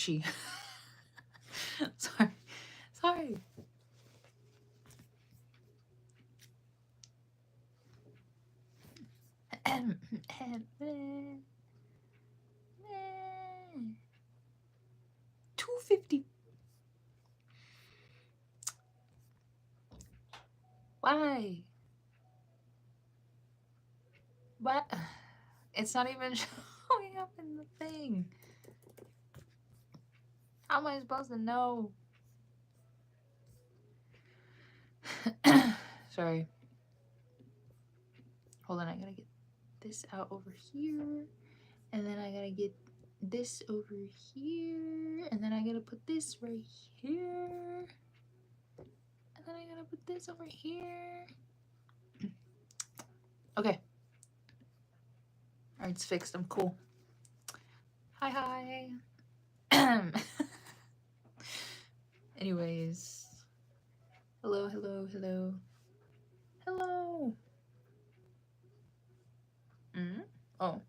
Ouchie. Sorry. $2.50. Why? What? It's not even showing up in the thing. How am I supposed to know? Sorry. Hold on, I gotta get this out over here. And then I gotta get this over here. And then I gotta put this right here. And then I gotta put this over here. Okay. Alright, it's fixed. I'm cool. Hi. Anyways. Hello. Oh.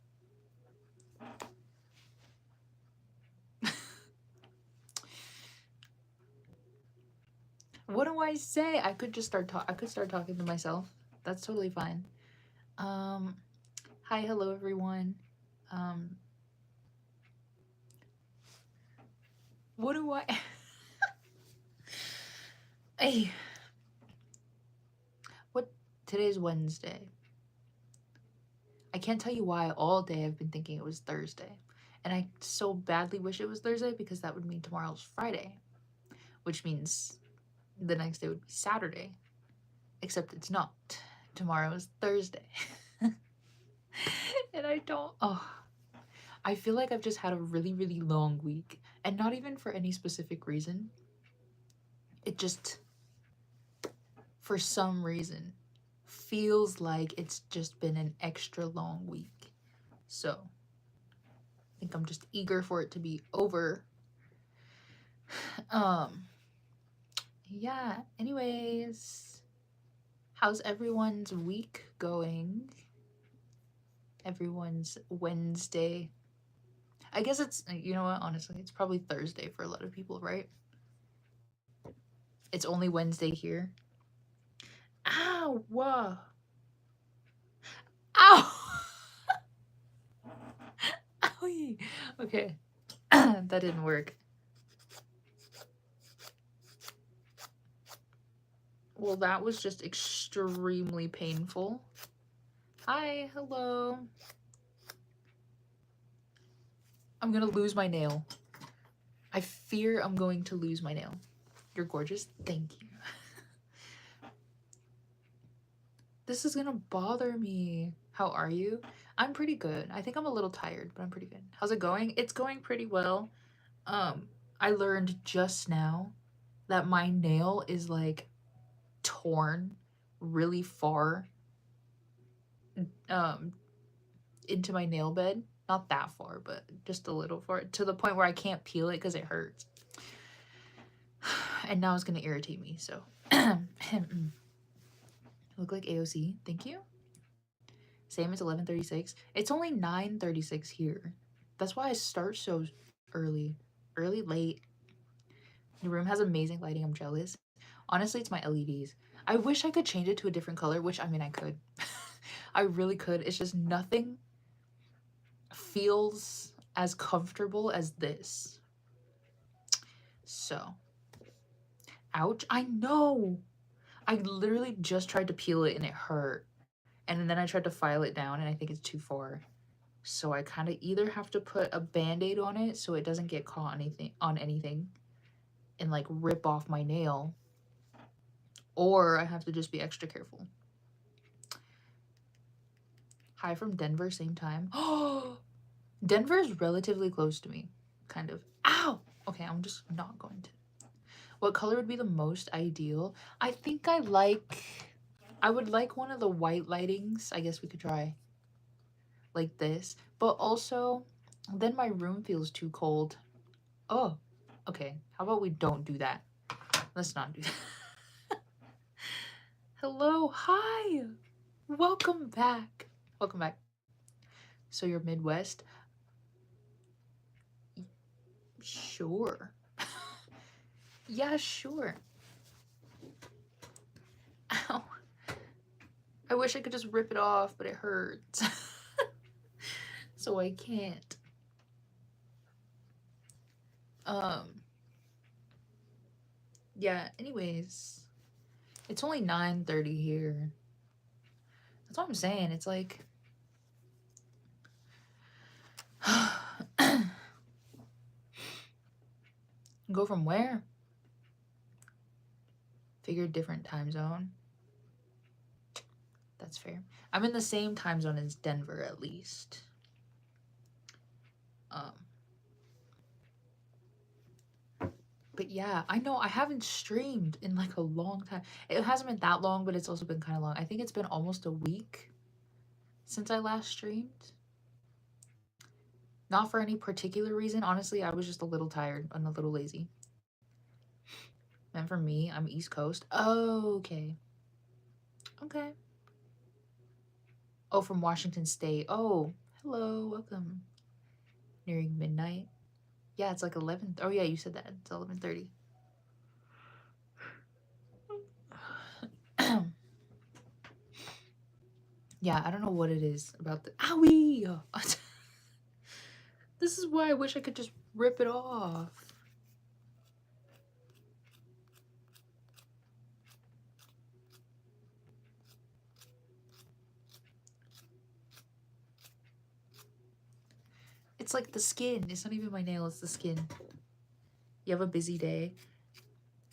What do I say? I could just start talking to myself. That's totally fine. Hi, hello everyone. What do I Hey. Today's Wednesday. I can't tell you why all day I've been thinking it was Thursday. And I so badly wish it was Thursday because that would mean tomorrow's Friday, which means the next day would be Saturday. Except it's not. Tomorrow is Thursday. And I feel like I've just had a really, really long week. And not even for any specific reason. It just, for some reason, feels like it's just been an extra long week. So, I think I'm just eager for it to be over. Yeah, anyways. How's everyone's week going? Everyone's Wednesday. I guess it's, you know what, honestly, it's probably Thursday for a lot of people, right? It's only Wednesday here. Ow! Whoa! Ow! Owie! Okay. That didn't work. Well, that was just extremely painful. Hi, hello. I'm gonna lose my nail. I fear I'm going to lose my nail. You're gorgeous. Thank you. This is gonna bother me. How are you? I'm pretty good. I think I'm a little tired, but I'm pretty good. How's it going? It's going pretty well. I learned just now that my nail is like torn really far into my nail bed. Not that far, but just a little far, to the point where I can't peel it because it hurts. And now it's gonna irritate me, so look like AOC. Thank you. Same as 11:36. It's only 9:36 here. That's why I start so early. Late. The room has amazing lighting. I'm jealous. Honestly, it's my LEDs. I wish I could change it to a different color, which, I mean, I could. I really could. It's just nothing feels as comfortable as this. So, ouch. I know. I literally just tried to peel it and it hurt. And then I tried to file it down and I think it's too far. So I kind of either have to put a band-aid on it so it doesn't get caught on anything and like rip off my nail, or I have to just be extra careful. Hi from Denver, same time. Oh, Denver is relatively close to me, kind of. Ow! Okay, I'm just not going to. What color would be the most ideal? I think I would like one of the white lightings. I guess we could try like this, but also then my room feels too cold. Oh, okay. How about we don't do that? Let's not do that. Hello, hi. Welcome back. Welcome back. So you're Midwest? Sure. Yeah, sure. Ow. I wish I could just rip it off, but it hurts. So I can't. Yeah, anyways. It's only 9:30 here. That's what I'm saying. It's like go from where? Figure different time zone. That's fair. I'm in the same time zone as Denver at least. But yeah, I know I haven't streamed in like a long time. It hasn't been that long, but it's also been kind of long. I think it's been almost a week since I last streamed. Not for any particular reason. Honestly, I was just a little tired and a little lazy. And for me, I'm East Coast. Oh, okay. Okay. Oh, from Washington State. Oh, hello, welcome. Nearing midnight. Yeah, it's like 11. Oh yeah, you said that. It's 11:30. Yeah, I don't know what it is about the owie. This is why I wish I could just rip it off. It's like the skin. It's not even my nail, it's the skin. You have a busy day?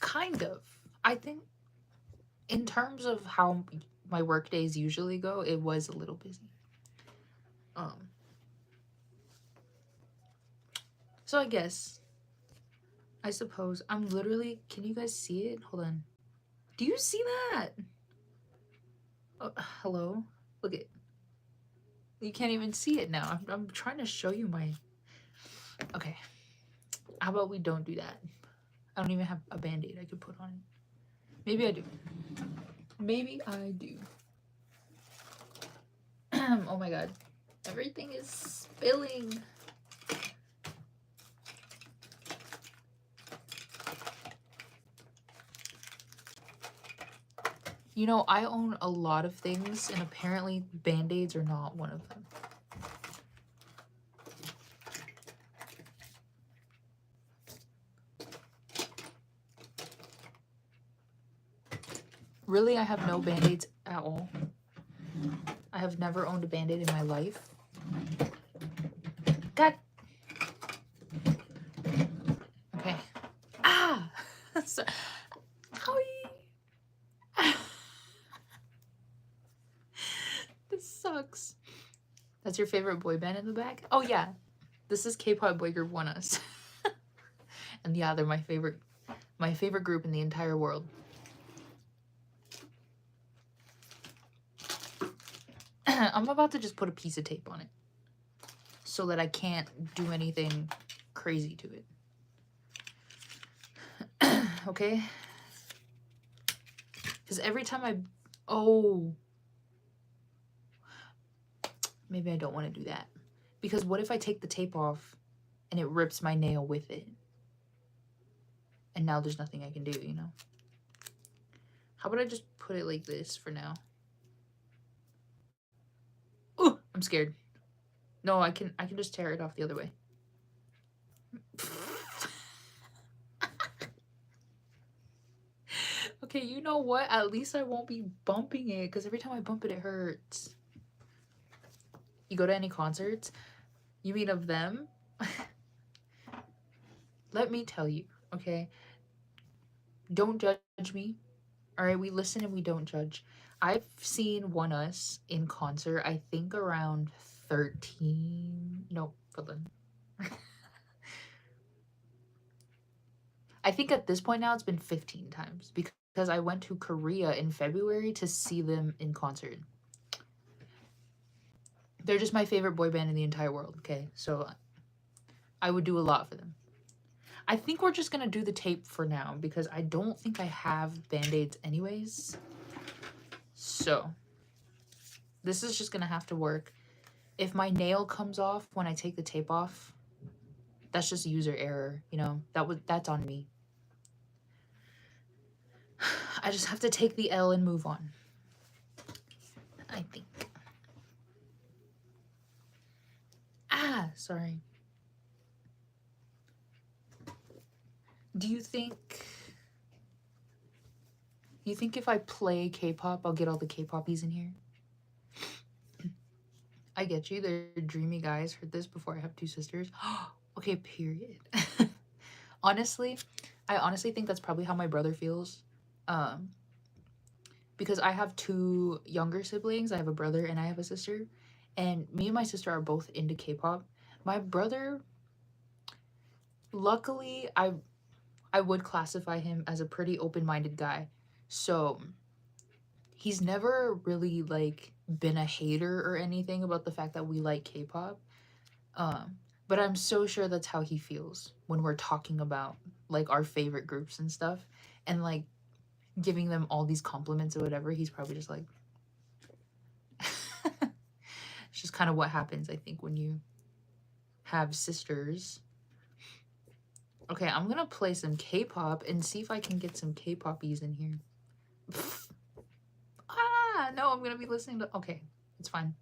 Kind of. I think in terms of how my work days usually go, it was a little busy. So I suppose I'm literally, can you guys see it? Hold on. Do you see that? Oh, hello? Look it. You can't even see it now. I'm trying to show you my... Okay. How about we don't do that? I don't even have a band-aid I could put on it. Maybe I do. Maybe I do. Oh my god. Everything is spilling. You know, I own a lot of things, and apparently Band-Aids are not one of them. Really, I have no Band-Aids at all. I have never owned a Band-Aid in my life. God. Okay. Ah! So, this sucks. That's your favorite boy band in the back? Oh yeah. This is K-pop boy group ONEUS. And yeah, they're my favorite group in the entire world. I'm about to just put a piece of tape on it so that I can't do anything crazy to it. Okay? Because every time maybe I don't want to do that. Because what if I take the tape off and it rips my nail with it? And now there's nothing I can do, you know? How about I just put it like this for now? Oh, I'm scared. No, I can just tear it off the other way. Okay, you know what? At least I won't be bumping it, because every time I bump it, it hurts. You go to any concerts? You mean of them? Let me tell you, okay? Don't judge me. All right, we listen and we don't judge. I've seen ONEUS in concert, I think around 13. No, hold on. I think at this point now it's been 15 times because I went to Korea in February to see them in concert. They're just my favorite boy band in the entire world, okay? So I would do a lot for them. I think we're just gonna do the tape for now because I don't think I have Band-Aids anyways. So this is just gonna have to work. If my nail comes off when I take the tape off, That's just user error, you know. That's on me. I just have to take the L and move on, I think. Sorry. Do you think if I play K-pop, I'll get all the K-poppies in here? I get you. They're dreamy guys. Heard this before. I have 2 sisters. Okay, period. Honestly, I honestly think that's probably how my brother feels. Because I have 2 younger siblings. I have a brother and I have a sister. And me and my sister are both into K-pop. My brother, luckily, I would classify him as a pretty open-minded guy. So he's never really like been a hater or anything about the fact that we like K-pop. But I'm so sure that's how he feels when we're talking about like our favorite groups and stuff, and like giving them all these compliments or whatever. He's probably just like it's just kind of what happens, I think, when you have sisters. Okay, I'm gonna play some K-pop and see if I can get some K-poppies in here. No, I'm gonna be listening to. Okay, it's fine.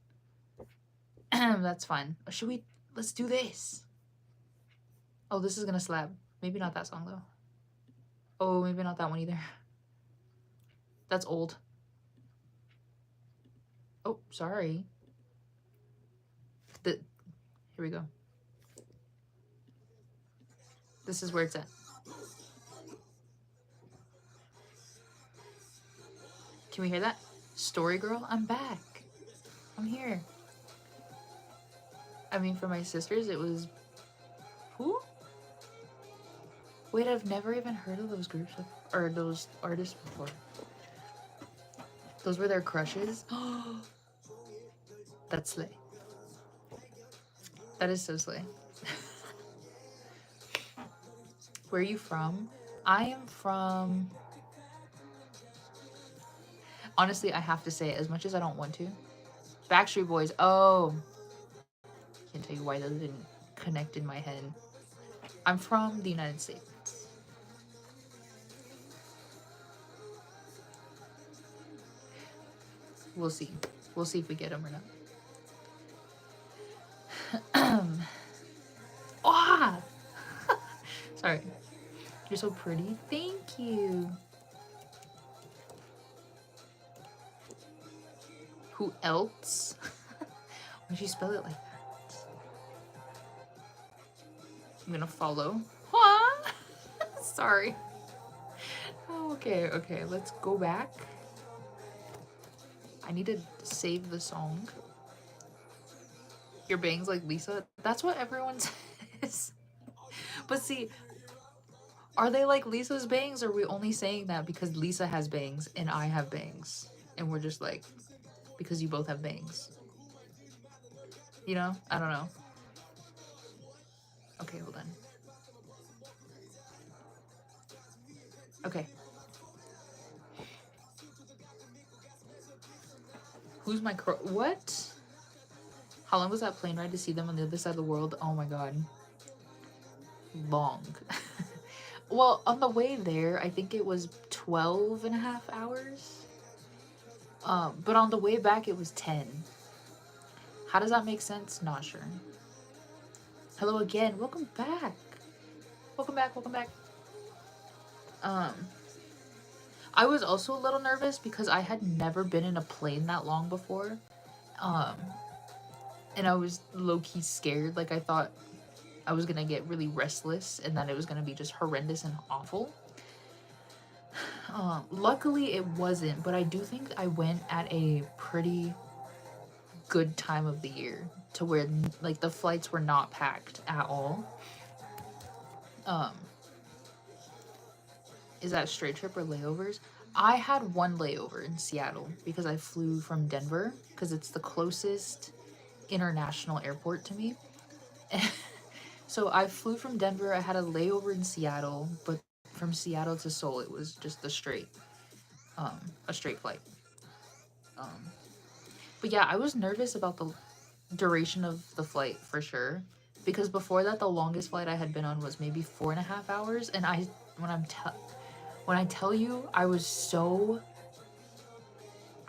That's fine. Should we? Let's do this. Oh, this is gonna slap. Maybe not that song though. Oh, maybe not that one either. That's old. Oh, sorry. Here we go. This is where it's at. Can we hear that? Story Girl, I'm back. I'm here. I mean, for my sisters, it was... Who? Wait, I've never even heard of those groups or those artists before. Those were their crushes? That's slay. That is so slay. Where are you from? I am from... Honestly, I have to say it, as much as I don't want to. Backstreet Boys. Oh. Can't tell you why those didn't connect in my head. I'm from the United States. We'll see. We'll see if we get them or not. Ah! Sorry. You're so pretty. Thank you. Who else? Why'd you spell it like that? I'm gonna follow. What? Sorry. Oh, okay. Let's go back. I need to save the song. Your bangs like Lisa? That's what everyone says. But see, are they like Lisa's bangs, or are we only saying that because Lisa has bangs and I have bangs? And we're just like, because you both have bangs. You know? I don't know. Okay, hold on. Okay. Who's my what? How long was that plane ride to see them on the other side of the world? Oh my god. Long. Well, on the way there, I think it was 12 and a half hours. But on the way back, it was 10. How does that make sense? Not sure. Hello again. Welcome back. Welcome back. I was also a little nervous because I had never been in a plane that long before. And I was low-key scared. Like, I thought I was gonna get really restless and that it was gonna be just horrendous and awful. Luckily it wasn't, but I do think I went at a pretty good time of the year to where like the flights were not packed at all. Is that straight trip or layovers? I had one layover in Seattle because I flew from Denver because it's the closest international airport to me. So I flew from Denver. I had a layover in Seattle, but from Seattle to Seoul, it was just a straight flight. But yeah, I was nervous about the duration of the flight for sure. because before that the longest flight I had been on was maybe 4.5 hours, and when I tell you I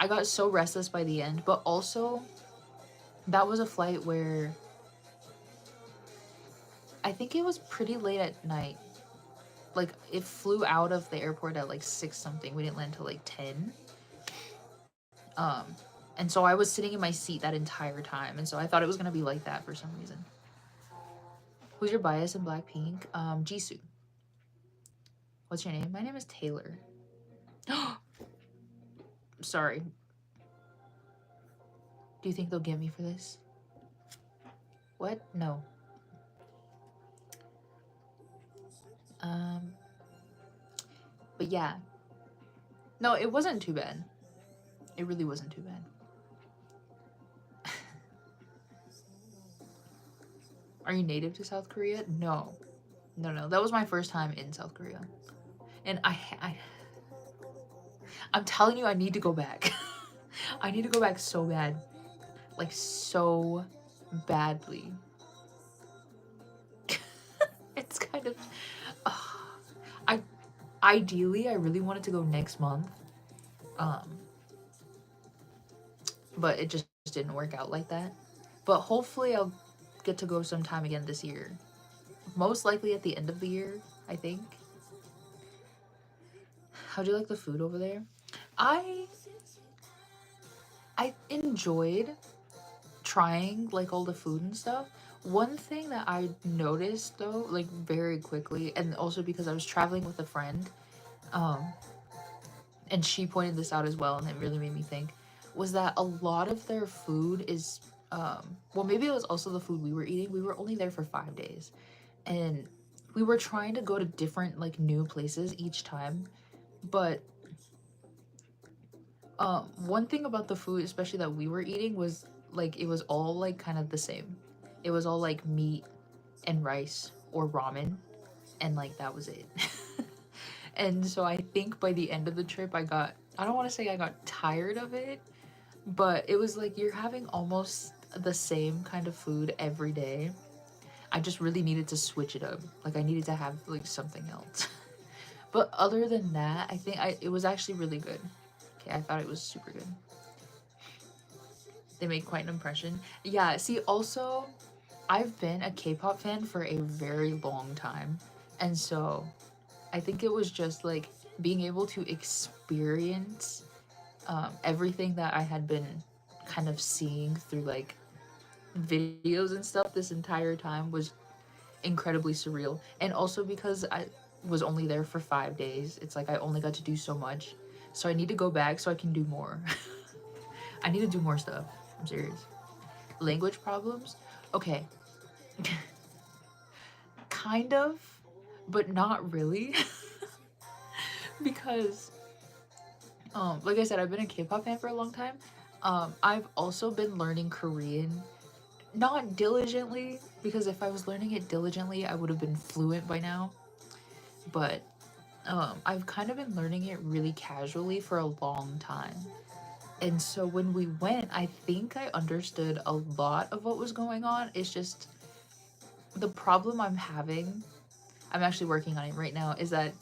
got so restless by the end. But also that was a flight where I think it was pretty late at night. Like, it flew out of the airport at like 6 something. We didn't land till like 10. Um, and so I was sitting in my seat that entire time, and so I thought it was gonna be like that for some reason. Who's your bias in Blackpink? Jisoo. What's your name? My name is Taylor. Sorry. Do you think they'll get me for this? What? No. But yeah. No, it wasn't too bad. It really wasn't too bad. Are you native to South Korea? No. No. That was my first time in South Korea. And I'm telling you, I need to go back. I need to go back so bad. Like, so badly. It's kind of... Ideally, I really wanted to go next month. But it just didn't work out like that. But hopefully I'll get to go sometime again this year. Most likely at the end of the year, I think. How'd you like the food over there? I enjoyed trying like all the food and stuff. One thing that I noticed though, like very quickly, and also because I was traveling with a friend, and she pointed this out as well, and it really made me think, was that a lot of their food is, well, maybe it was also the food we were eating. We were only there for 5 days, and we were trying to go to different like new places each time, but one thing about the food, especially that we were eating, was like it was all like kind of the same. It was all like meat and rice or ramen, and like that was it. And so I think by the end of the trip I don't want to say I got tired of it, but it was like you're having almost the same kind of food every day. I just really needed to switch it up. Like I needed to have like something else. But other than that, I think it was actually really good. Okay, I thought it was super good. They made quite an impression. Yeah, see, also, I've been a K-pop fan for a very long time. And so I think it was just like being able to experience everything that I had been kind of seeing through like videos and stuff this entire time was incredibly surreal. And also because I was only there for 5 days, it's like I only got to do so much. So I need to go back so I can do more. I need to do more stuff. I'm serious. Language problems? Okay. Kind of, but not really. Because, like I said, I've been a K-pop fan for a long time. I've also been learning Korean. Not diligently, because if I was learning it diligently, I would have been fluent by now. But I've kind of been learning it really casually for a long time. And so when we went, I think I understood a lot of what was going on. It's just the problem I'm having, I'm actually working on it right now, is that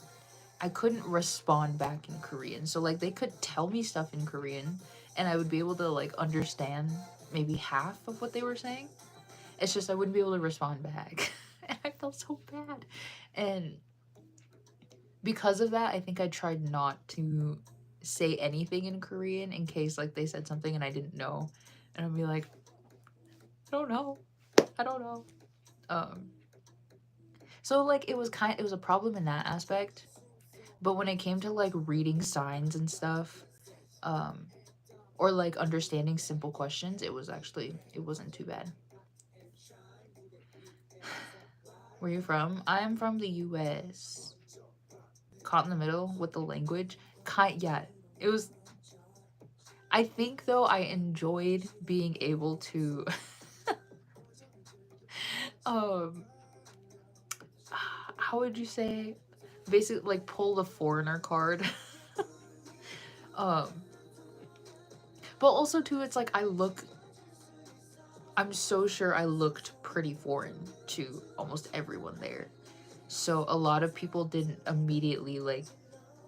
I couldn't respond back in Korean. So like they could tell me stuff in Korean and I would be able to like understand maybe half of what they were saying. It's just I wouldn't be able to respond back. And I felt so bad. And because of that, I think I tried not to say anything in Korean in case like they said something and I didn't know. And I'd be like, I don't know. So like it was a problem in that aspect. But when it came to like reading signs and stuff, or like understanding simple questions, it wasn't too bad. Where you from? I am from the US. Caught in the middle with the language. Yeah, it was. I think though I enjoyed being able to how would you say, basically like pull the foreigner card. But also too, it's like I'm so sure I looked pretty foreign to almost everyone there. So a lot of people didn't immediately like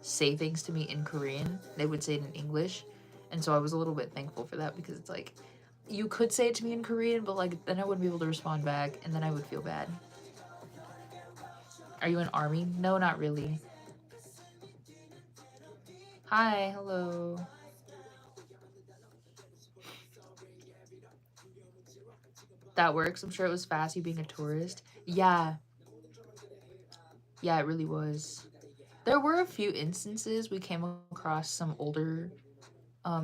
say things to me in Korean. They would say it in English. And so I was a little bit thankful for that, because it's like, you could say it to me in Korean, but like then I wouldn't be able to respond back, and then I would feel bad. Are you in army? No, not really. Hi, hello. That works. I'm sure it was fast, you being a tourist. Yeah, yeah, it really was. There were a few instances we came across some older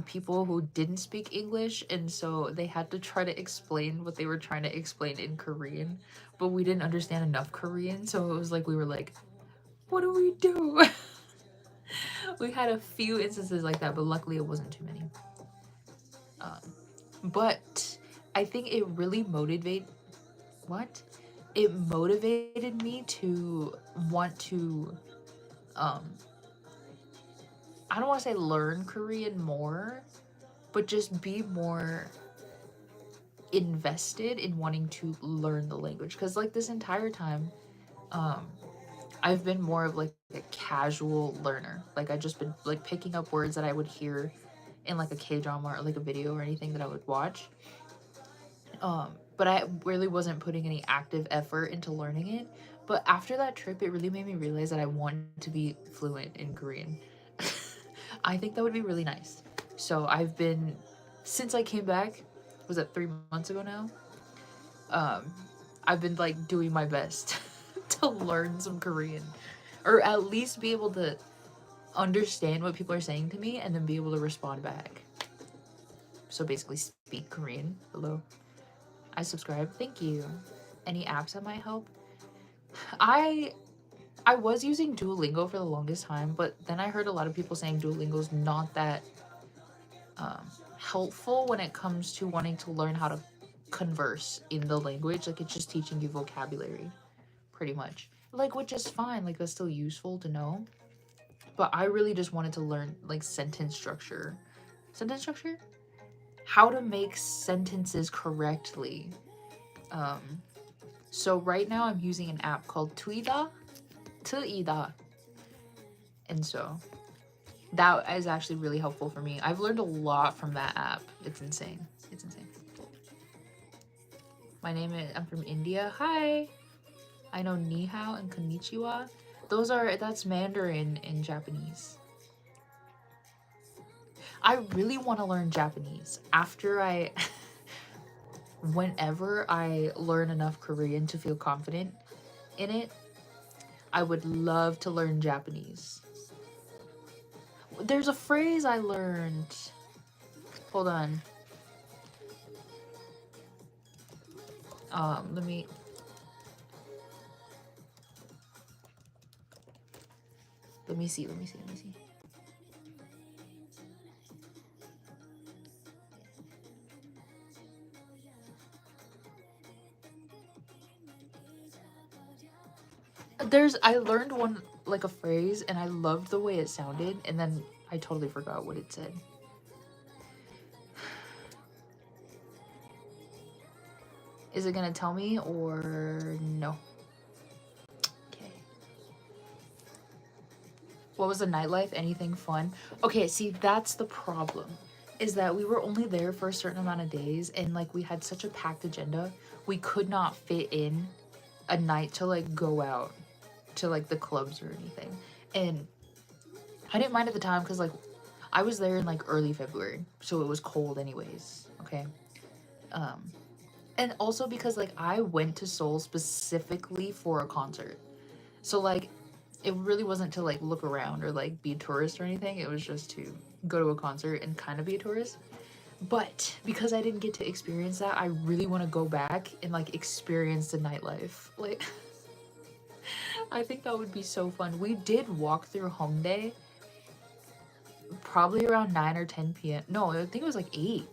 people who didn't speak English, and so they had to try to explain what they were trying to explain in Korean, but we didn't understand enough Korean, so it was like we were like, what do we do? We had a few instances like that, but luckily it wasn't too many. But I think it really motivated me to want to um I don't want to say learn Korean more, but just be more invested in wanting to learn the language, because like this entire time um I've been more of like a casual learner. Like I just been like picking up words that I would hear in like a K-drama or like a video or anything that I would watch. But I really wasn't putting any active effort into learning it. But after that trip, it really made me realize that I want to be fluent in Korean. I think that would be really nice. So I've been, since I came back, was it 3 months ago now? Um, I've been like doing my best to learn some Korean, or at least be able to understand what people are saying to me and then be able to respond back. So basically, speak Korean. Hello. I subscribe. Thank you. Any apps that might help? I I was using Duolingo for the longest time, but then I heard a lot of people saying Duolingo's not that helpful when it comes to wanting to learn how to converse in the language. Like it's just teaching you vocabulary, pretty much. Like which is fine. Like that's still useful to know. But I really just wanted to learn like sentence structure. Sentence structure? How to make sentences correctly. Um, so right now I'm using an app called Tuida. Tuida. And so that is actually really helpful for me. I've learned a lot from that app. It's insane. It's insane. I'm from India. Hi. I know ni hao and konnichiwa. That's Mandarin in Japanese. I really want to learn Japanese whenever I learn enough Korean to feel confident in it. I would love to learn Japanese. There's a phrase I learned. Hold on. Let me see. I learned one, like a phrase, and I loved the way it sounded, and then I totally forgot what it said. Is it gonna tell me or no? Okay. What was the nightlife? Anything fun? Okay, see, that's the problem. Is that we were only there for a certain amount of days, and like we had such a packed agenda, we could not fit in a night to like go out to like the clubs or anything. And I didn't mind at the time because like I was there in like early February, so it was cold anyways. Okay. And also because like I went to Seoul specifically for a concert. So like it really wasn't to like look around or like be a tourist or anything. It was just to go to a concert and kind of be a tourist. But because I didn't get to experience that, I really want to go back and like experience the nightlife. Like I think that would be so fun. We did walk through Hongdae probably around 9 or 10 p.m. No, I think it was like 8.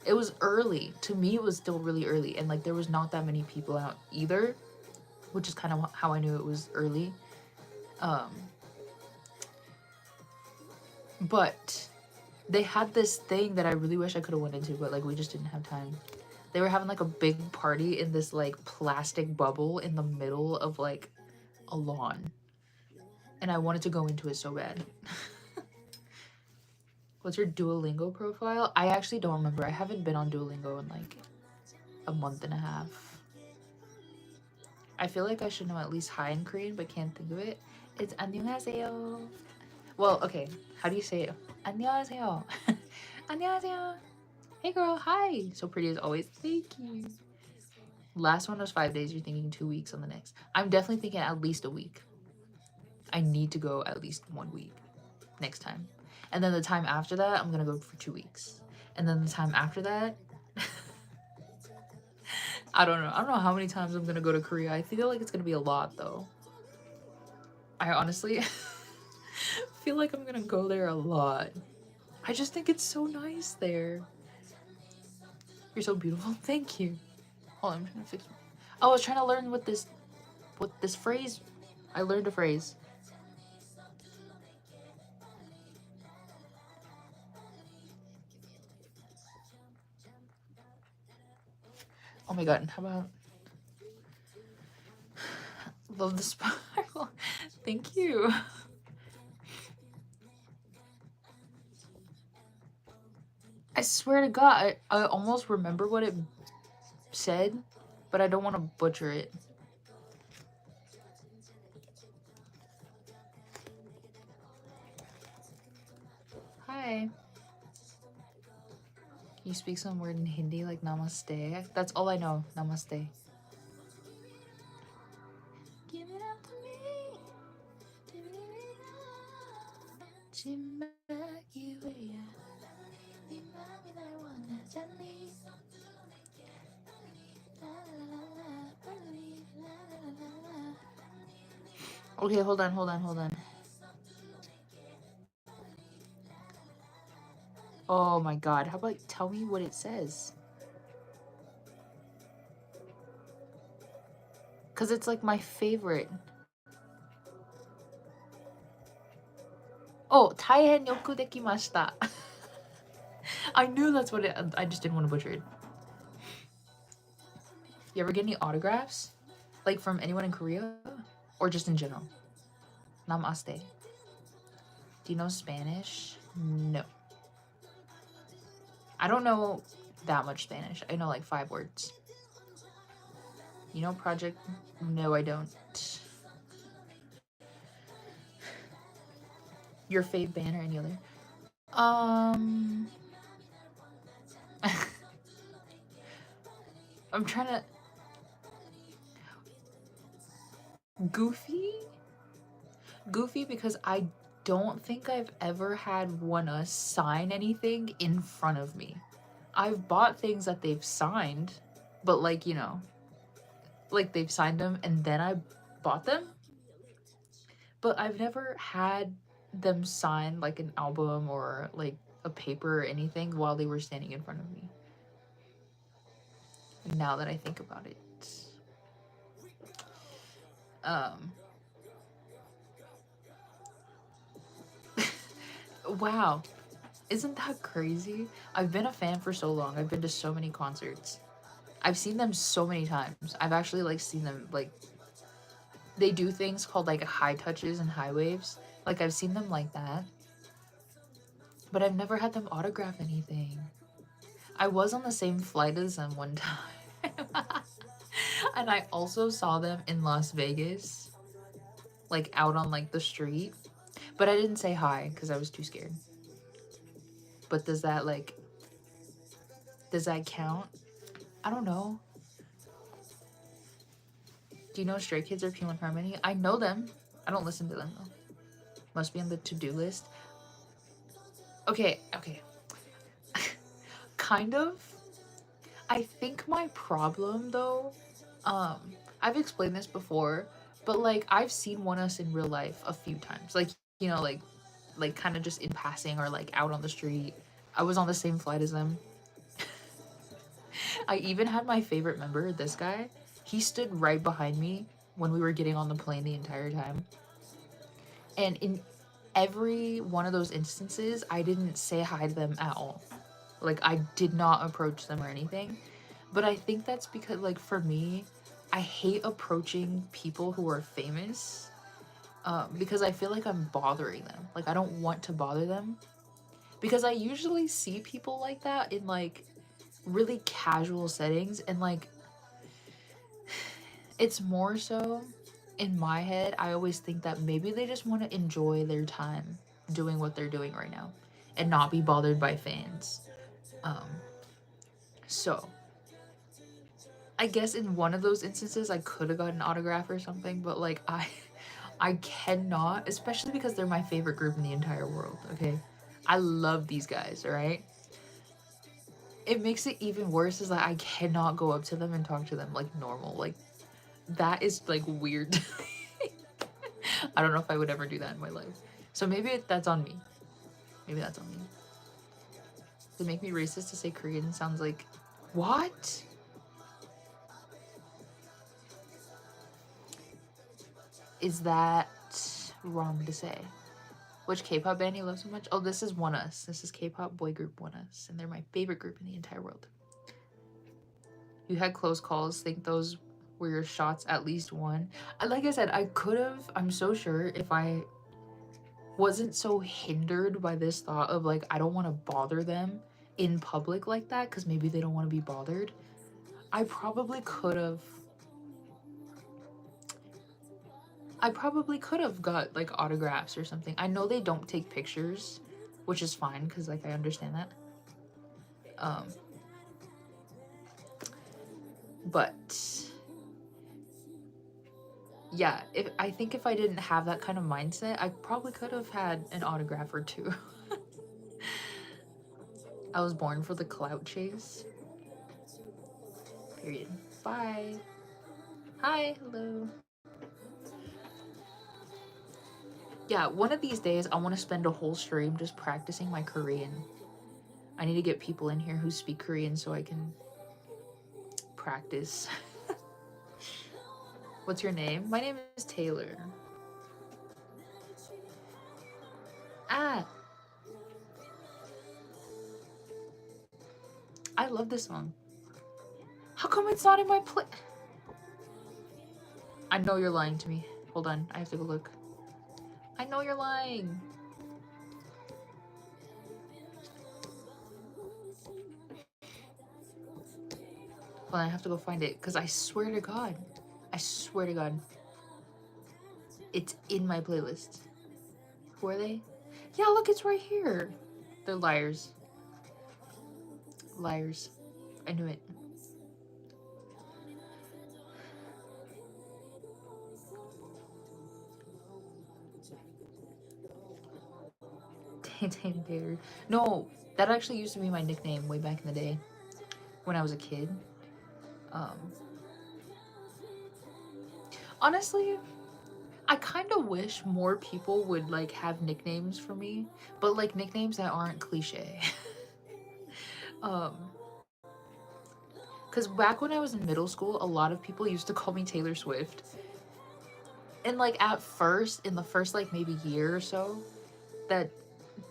It was early. To me, it was still really early. And like there was not that many people out either, which is kind of how I knew it was early. But they had this thing that I really wish I could have went into, but like we just didn't have time. They were having like a big party in this like plastic bubble in the middle of like a lawn. And I wanted to go into it so bad. What's your Duolingo profile? I actually don't remember. I haven't been on Duolingo in like a month and a half. I feel like I should know at least hi in Korean, but can't think of it. It's 안녕하세요. Well, okay. How do you say it? 안녕하세요. 안녕하세요. Hey girl, hi. So pretty as always. Thank you. Last one was 5 days. You're thinking 2 weeks on the next. I'm definitely thinking at least a week. I need to go at least 1 week next time. And then the time after that, I'm gonna go for 2 weeks. And then the time after that, I don't know. I don't know how many times I'm gonna go to Korea. I feel like it's gonna be a lot though. I honestly feel like I'm gonna go there a lot. I just think it's so nice there. You're so beautiful. Thank you. Hold on, I'm trying to fix. Oh, I was trying to learn what this phrase. I learned a phrase. Oh my god, how about love the sparkle? Thank you. I swear to God, I almost remember what it said, but I don't want to butcher it. Hi. You speak some word in Hindi like namaste? That's all I know. Namaste. Give it up to me. Okay, hold on. Oh my god, how about tell me what it says? Because it's like my favorite. Oh, taihen yoku dekimashita. I knew that's what it. I just didn't want to butcher it. You ever get any autographs? Like from anyone in Korea? Or just in general? Namaste. Do you know Spanish? No. I don't know that much Spanish. I know like 5 words. You know Project? No, I don't. Your fave band or any other? I'm trying to... Goofy? Goofy because I don't think I've ever had one sign anything in front of me. I've bought things that they've signed, but like, you know, like they've signed them and then I bought them. But I've never had them sign like an album or like a paper or anything while they were standing in front of me. Now that I think about it. Wow. Isn't that crazy? I've been a fan for so long. I've been to so many concerts. I've seen them so many times. I've actually like seen them like they do things called like high touches and high waves. Like I've seen them like that. But I've never had them autograph anything. I was on the same flight as them one time. And I also saw them in Las Vegas. Like out on like the street. But I didn't say hi because I was too scared. But does that count? I don't know. Do you know Stray Kids or P1 Harmony? I know them. I don't listen to them though. Must be on the to-do list. Okay. Kind of. I think my problem though, I've explained this before, but like I've seen ONEUS in real life a few times. Like, you know, like kind of just in passing or like out on the street. I was on the same flight as them. I even had my favorite member, this guy. He stood right behind me when we were getting on the plane the entire time. And in every one of those instances, I didn't say hi to them at all. Like, I did not approach them or anything. But I think that's because, like, for me, I hate approaching people who are famous, because I feel like I'm bothering them. Like, I don't want to bother them. Because I usually see people like that in, like, really casual settings. And, like, it's more so in my head, I always think that maybe they just want to enjoy their time doing what they're doing right now and not be bothered by fans. Um, so I guess in one of those instances, I could have got an autograph or something, but like I cannot, especially because they're my favorite group in the entire world. Okay, I love these guys. All right. It makes it even worse is that I cannot go up to them and talk to them like normal. Like that is like weird. I don't know if I would ever do that in my life. So maybe that's on me. Maybe that's on me. Does it make me racist to say Korean sounds like what? Is that wrong to say? Which K-pop band you love so much? Oh, this is ONEUS. This is K-pop boy group ONEUS, and they're my favorite group in the entire world. You had close calls. Think those were your shots, at least one. Like I said, I could have, I'm so sure, if I wasn't so hindered by this thought of like, I don't want to bother them in public like that because maybe they don't want to be bothered. I probably could have got like autographs or something. I know they don't take pictures, which is fine because like I understand that. But yeah, I think if I didn't have that kind of mindset, I probably could have had an autograph or two. I was born for the clout chase. Period. Bye. Hi. Hello. Yeah, one of these days I want to spend a whole stream just practicing my Korean. I need to get people in here who speak Korean so I can practice. What's your name? My name is Taylor. Ah, I love this song. How come it's not in my play? I know you're lying to me. Hold on, I have to go look. I know you're lying. Hold on, I have to go find it because I swear to God, it's in my playlist. Who are they? Yeah, look, it's right here. They're liars. Liars. I knew it. Tay Bear. No, that actually used to be my nickname way back in the day when I was a kid. Honestly, I kind of wish more people would like have nicknames for me, but like nicknames that aren't cliche. Because back when I was in middle school, a lot of people used to call me Taylor Swift. And like at first, in the first like maybe year or so, that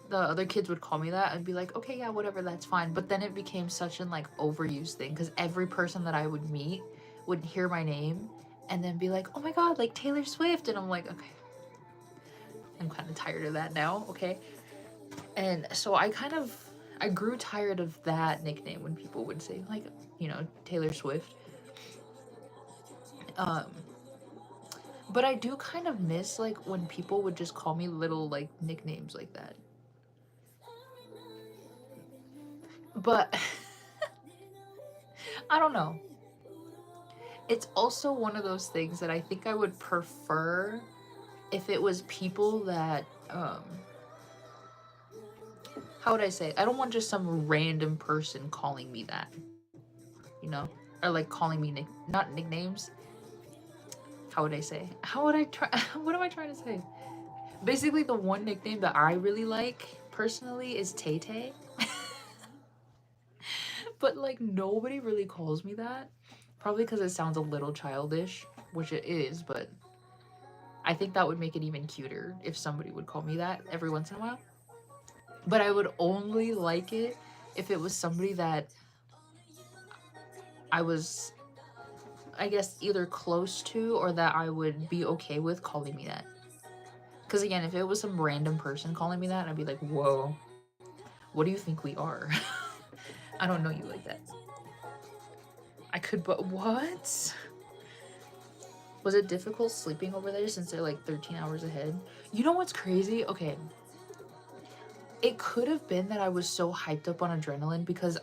the other kids would call me that, I'd be like, okay, yeah, whatever, that's fine. But then it became such an like overused thing because every person that I would meet would hear my name and then be like, oh my God, like Taylor Swift. And I'm like, okay, I'm kind of tired of that now, okay? And so I grew tired of that nickname when people would say like, you know, Taylor Swift. But I do kind of miss like when people would just call me little like nicknames like that. But I don't know. It's also one of those things that I think I would prefer if it was people that how would I say it? I don't want just some random person calling me that, you know, or like calling me not nicknames. How would I say? How would I try? What am I trying to say? Basically, the one nickname that I really like personally is Tay Tay. But like nobody really calls me that. Probably because it sounds a little childish, which it is, but I think that would make it even cuter if somebody would call me that every once in a while. But I would only like it if it was somebody that I was, I guess, either close to or that I would be okay with calling me that. Because again, if it was some random person calling me that, I'd be like, whoa, what do you think we are? I don't know you like that. I could, but what? Was it difficult sleeping over there since they're like 13 hours ahead? You know what's crazy? Okay. It could have been that I was so hyped up on adrenaline because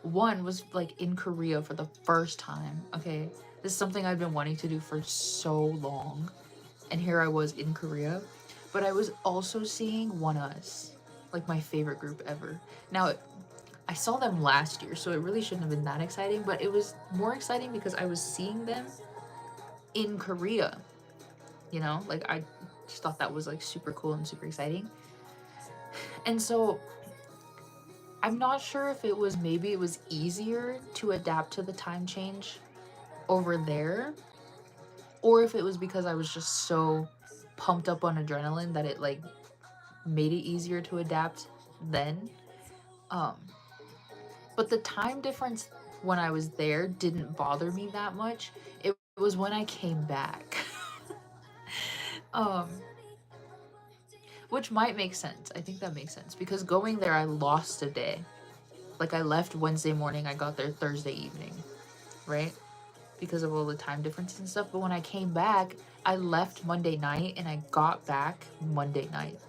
one, was like in Korea for the first time. Okay. This is something I've been wanting to do for so long. And here I was in Korea. But I was also seeing One Us, like my favorite group ever. Now, I saw them last year, so it really shouldn't have been that exciting, but it was more exciting because I was seeing them in Korea. You know, like I just thought that was like super cool and super exciting. And so I'm not sure if it was, maybe it was easier to adapt to the time change over there, or if it was because I was just so pumped up on adrenaline that it like made it easier to adapt then. Um, but the time difference when I was there didn't bother me that much. It was when I came back. um, which might make sense. I think that makes sense because going there, I lost a day. Like I left Wednesday morning, I got there Thursday evening, right? Because of all the time differences and stuff. But when I came back, I left Monday night and I got back Monday night.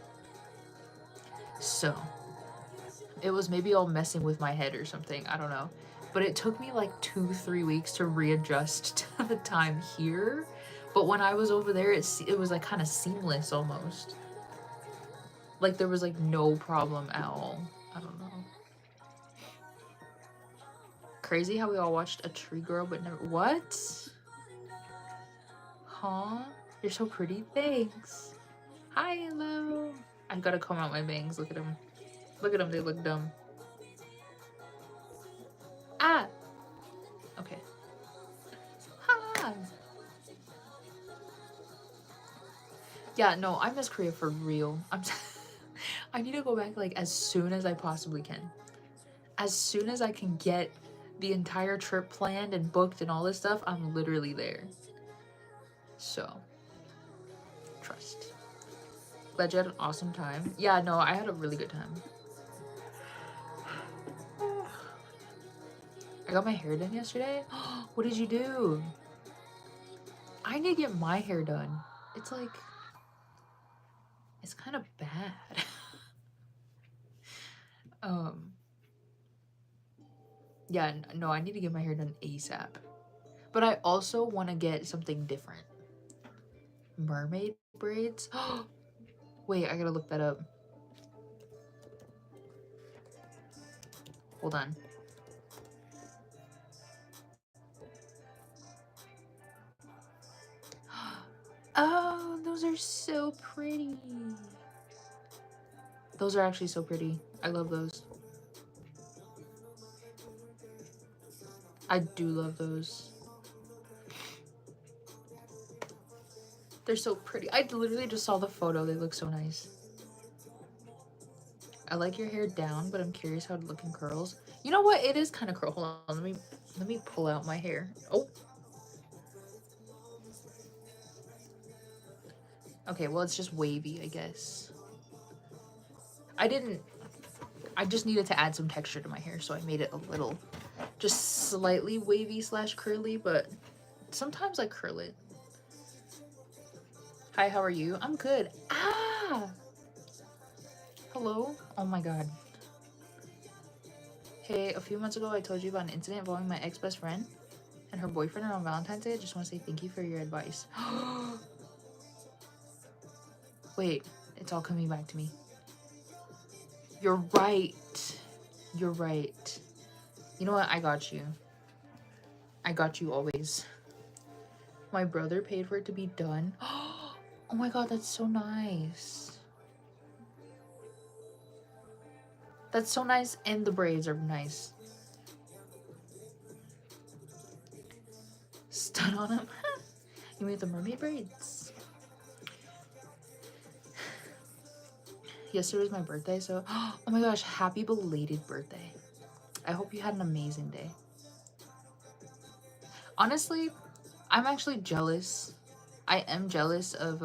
So it was maybe all messing with my head or something. I don't know. But it took me like 2-3 weeks to readjust to the time here. But when I was over there, it was like kind of seamless almost. Like there was like no problem at all. I don't know. Crazy how we all watched A Tree Girl but never. What? Huh? You're so pretty. Thanks. Hi, hello. I gotta comb out my bangs. Look at them. Look at them. They look dumb. Ah. Okay. Hi. Yeah, no, I miss Korea for real. I need to go back like as soon as I possibly can. As soon as I can get the entire trip planned and booked and all this stuff, I'm literally there. So, trust. Glad you had an awesome time. Yeah, no, I had a really good time. I got my hair done yesterday. What did you do? I need to get my hair done. It's like, it's kind of bad. Yeah, no, I need to get my hair done ASAP. But I also want to get something different. Mermaid braids? Wait, I gotta look that up. Hold on. Oh, those are so pretty. Those are actually so pretty. I love those. I do love those. They're so pretty. I literally just saw the photo. They look so nice. I like your hair down, but I'm curious how it'd look in curls. You know what? It is kind of curl. Hold on. Let me pull out my hair. Oh. Okay, well, it's just wavy, I guess. I just needed to add some texture to my hair, so I made it a little, just slightly wavy / curly, but sometimes I curl it. Hi, how are you? I'm good. Ah! Hello? Oh my god. Hey, a few months ago I told you about an incident involving my ex-best friend and her boyfriend around Valentine's Day. I just want to say thank you for your advice. Wait, it's all coming back to me. You're right. You're right. You know what? I got you. I got you always. My brother paid for it to be done. Oh my god, that's so nice. That's so nice, and the braids are nice. Stun on him. You made the mermaid braids. Yesterday was my birthday, so oh my gosh, happy belated birthday. I hope you had an amazing day. Honestly, I'm actually jealous. I am jealous of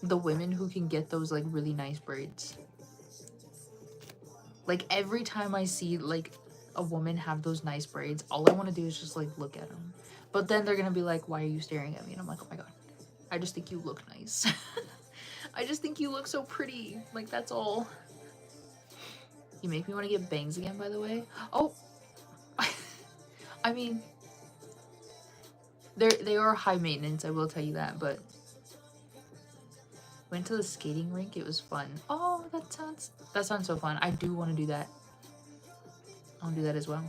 the women who can get those like really nice braids. Like every time I see like a woman have those nice braids, all I want to do is just like look at them. But then they're gonna be like, "Why are you staring at me?" And I'm like, "Oh my god, I just think you look nice. I just think you look so pretty. Like that's all." You make me want to get bangs again, by the way. Oh, I mean, they are high maintenance. I will tell you that. But went to the skating rink. It was fun. Oh, that sounds so fun. I do want to do that. I'll do that as well.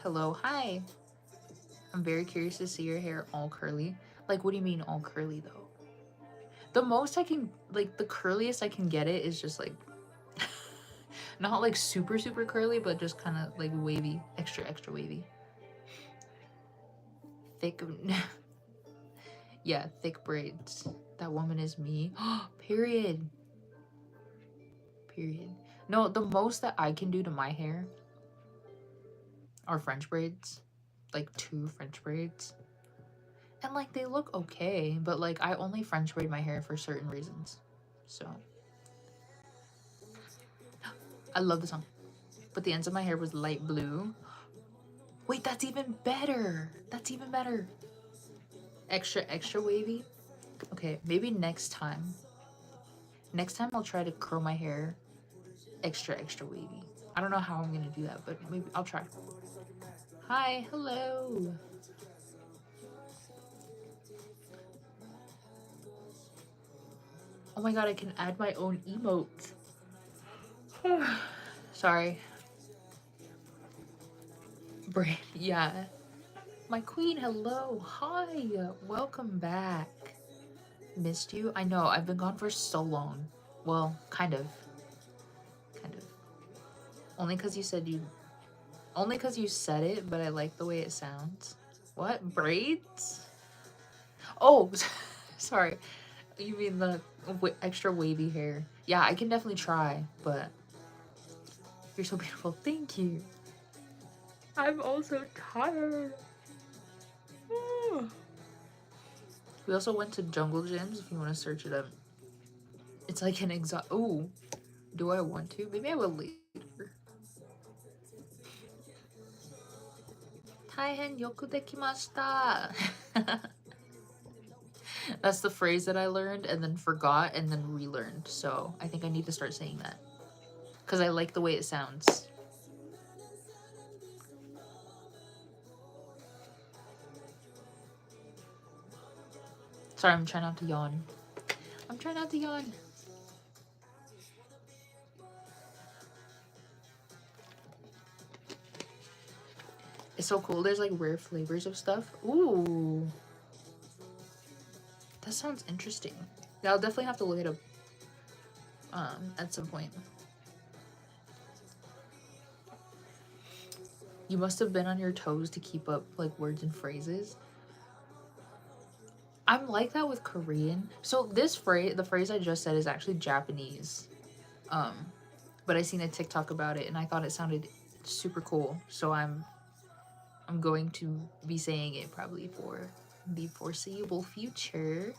Hello, hi. I'm very curious to see your hair all curly. Like, what do you mean all curly though? The most I can, like, the curliest I can get it is just like, not like super super curly, but just kind of like wavy, extra wavy. Thick, yeah, thick braids. That woman is me. Period. Period. No, the most that I can do to my hair are French braids, like 2 French braids. And like they look okay, but like I only French braid my hair for certain reasons. So I love the song. But the ends of my hair was light blue. Wait, that's even better. That's even better. Extra wavy. Okay, maybe next time. Next time I'll try to curl my hair extra wavy. I don't know how I'm gonna do that, but maybe I'll try. Hi, hello. Oh my god, I can add my own emotes. Sorry. Brain, yeah. My queen, hello. Hi, welcome back. Missed you? I know, I've been gone for so long. Well, kind of. Only because you said it, but I like the way it sounds. What? Braids? Oh, sorry. You mean the extra wavy hair. Yeah, I can definitely try, but you're so beautiful. Thank you. I'm also tired. We also went to Jungle Gyms, if you want to search it up. It's like an oh, do I want to? Maybe I will later. Taihen yoku dekimashita. That's the phrase that I learned and then forgot and then relearned. So I think I need to start saying that. Because I like the way it sounds. Sorry, I'm trying not to yawn. I'm trying not to yawn. It's so cool. There's like rare flavors of stuff. Ooh. That sounds interesting. Yeah, I'll definitely have to look it up at some point. You must have been on your toes to keep up like words and phrases. I'm like that with Korean. So this phrase, the phrase I just said, is actually Japanese. But I seen a TikTok about it and I thought it sounded super cool. So I'm going to be saying it probably for the foreseeable future.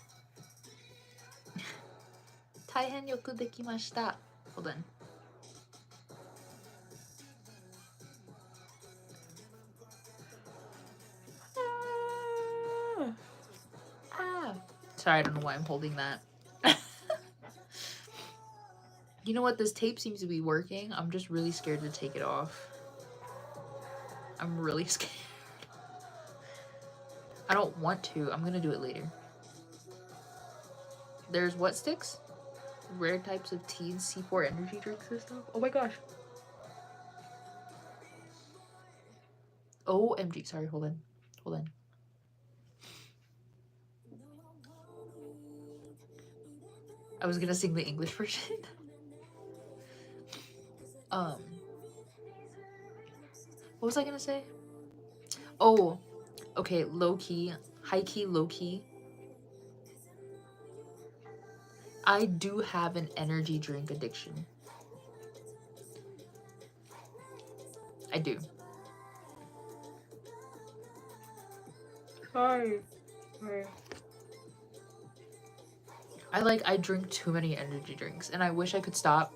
Taihen yoku dekimashita. Hold on. Sorry, I don't know why I'm holding that. You know what? This tape seems to be working. I'm just really scared to take it off. I'm really scared. I don't want to. I'm gonna do it later. There's what sticks? Rare types of teas, C4 energy drinks and stuff. Oh my gosh. OMG. Sorry, hold on. Hold on. I was gonna sing the English version. What was I gonna say? Oh, okay, low key, high key, low key. I do have an energy drink addiction. I do. Hi. I drink too many energy drinks and I wish I could stop.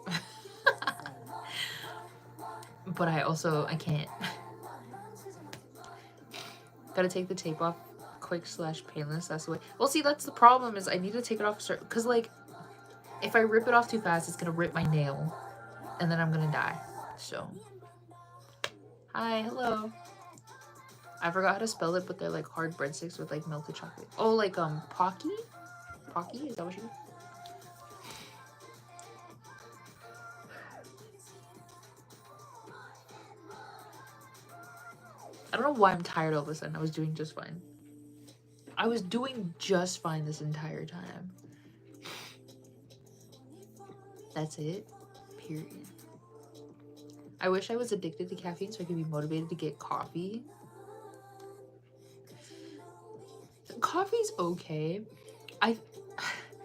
But I can't. Gotta take the tape off quick / painless, that's the way. Well, see, that's the problem is I need to take it off because like if I rip it off too fast, it's gonna rip my nail and then I'm gonna die. So hi, hello. I forgot how to spell it, but they're like hard breadsticks with like melted chocolate. Oh, like Pocky? Pocky? Is that what you mean? I don't know why I'm tired all of a sudden. I was doing just fine. I was doing just fine this entire time. That's it. Period. I wish I was addicted to caffeine so I could be motivated to get coffee. Coffee's okay.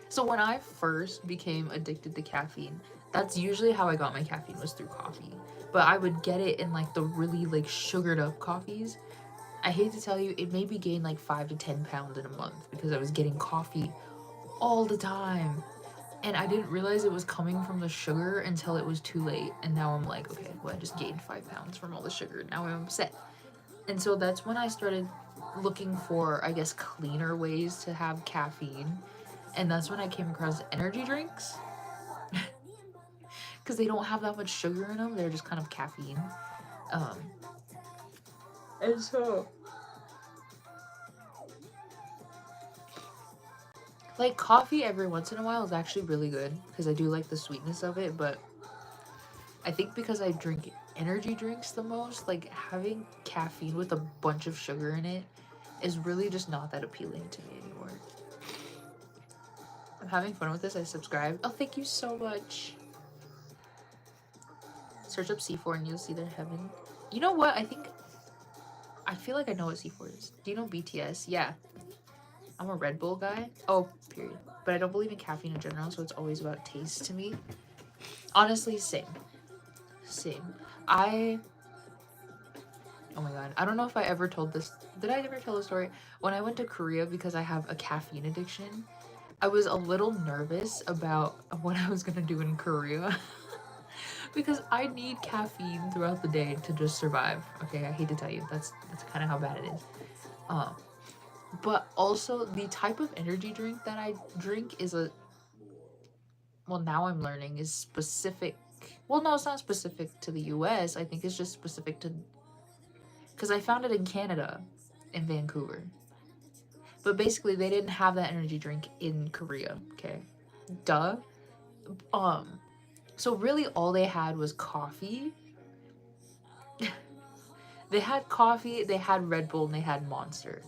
So when I first became addicted to caffeine, that's usually how I got my caffeine, was through coffee. But I would get it in like the really like sugared up coffees. I hate to tell you, it made me gain like 5 to 10 pounds in a month because I was getting coffee all the time. And I didn't realize it was coming from the sugar until it was too late. And now I'm like, okay, well, I just gained 5 pounds from all the sugar. Now I'm upset. And so that's when I started looking for, I guess, cleaner ways to have caffeine. And that's when I came across energy drinks. Because they don't have that much sugar in them. They're just kind of caffeine. And so, like, coffee every once in a while is actually really good. Because I do like the sweetness of it. But I think because I drink energy drinks the most, like, having caffeine with a bunch of sugar in it is really just not that appealing to me anymore. I'm having fun with this. I subscribed. Oh, thank you so much. Search up C4 and you'll see their heaven. You know what? I feel like I know what C4 is. Do you know BTS? Yeah. I'm a Red Bull guy. Oh, period. But I don't believe in caffeine in general, so it's always about taste to me. Honestly, same. Oh my god. I don't know if I ever told this. Did I ever tell a story? When I went to Korea because I have a caffeine addiction, I was a little nervous about what I was gonna do in Korea. Because I need caffeine throughout the day to just survive. Okay, I hate to tell you, that's kind of how bad it is. But also the type of energy drink that I drink is now I'm learning is specific. Well, no, it's not specific to the US. I think it's just specific to, because I found it in Canada, in Vancouver. But basically, they didn't have that energy drink in Korea. Okay, duh. So really, all they had was coffee. They had coffee, they had Red Bull, and they had Monster.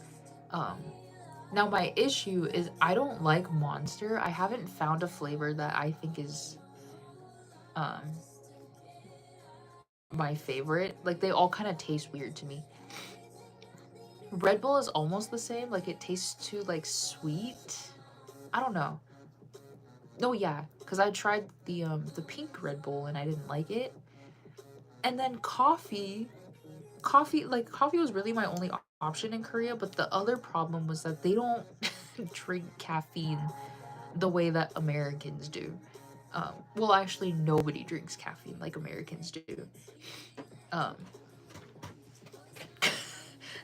Now my issue is I don't like Monster. I haven't found a flavor that I think is my favorite. Like, they all kind of taste weird to me. Red Bull is almost the same. Like, it tastes too like sweet. I don't know. No, yeah, because I tried the pink Red Bull and I didn't like it. And then coffee was really my only option in Korea, but the other problem was that they don't drink caffeine the way that Americans do. Well, actually, nobody drinks caffeine like Americans do.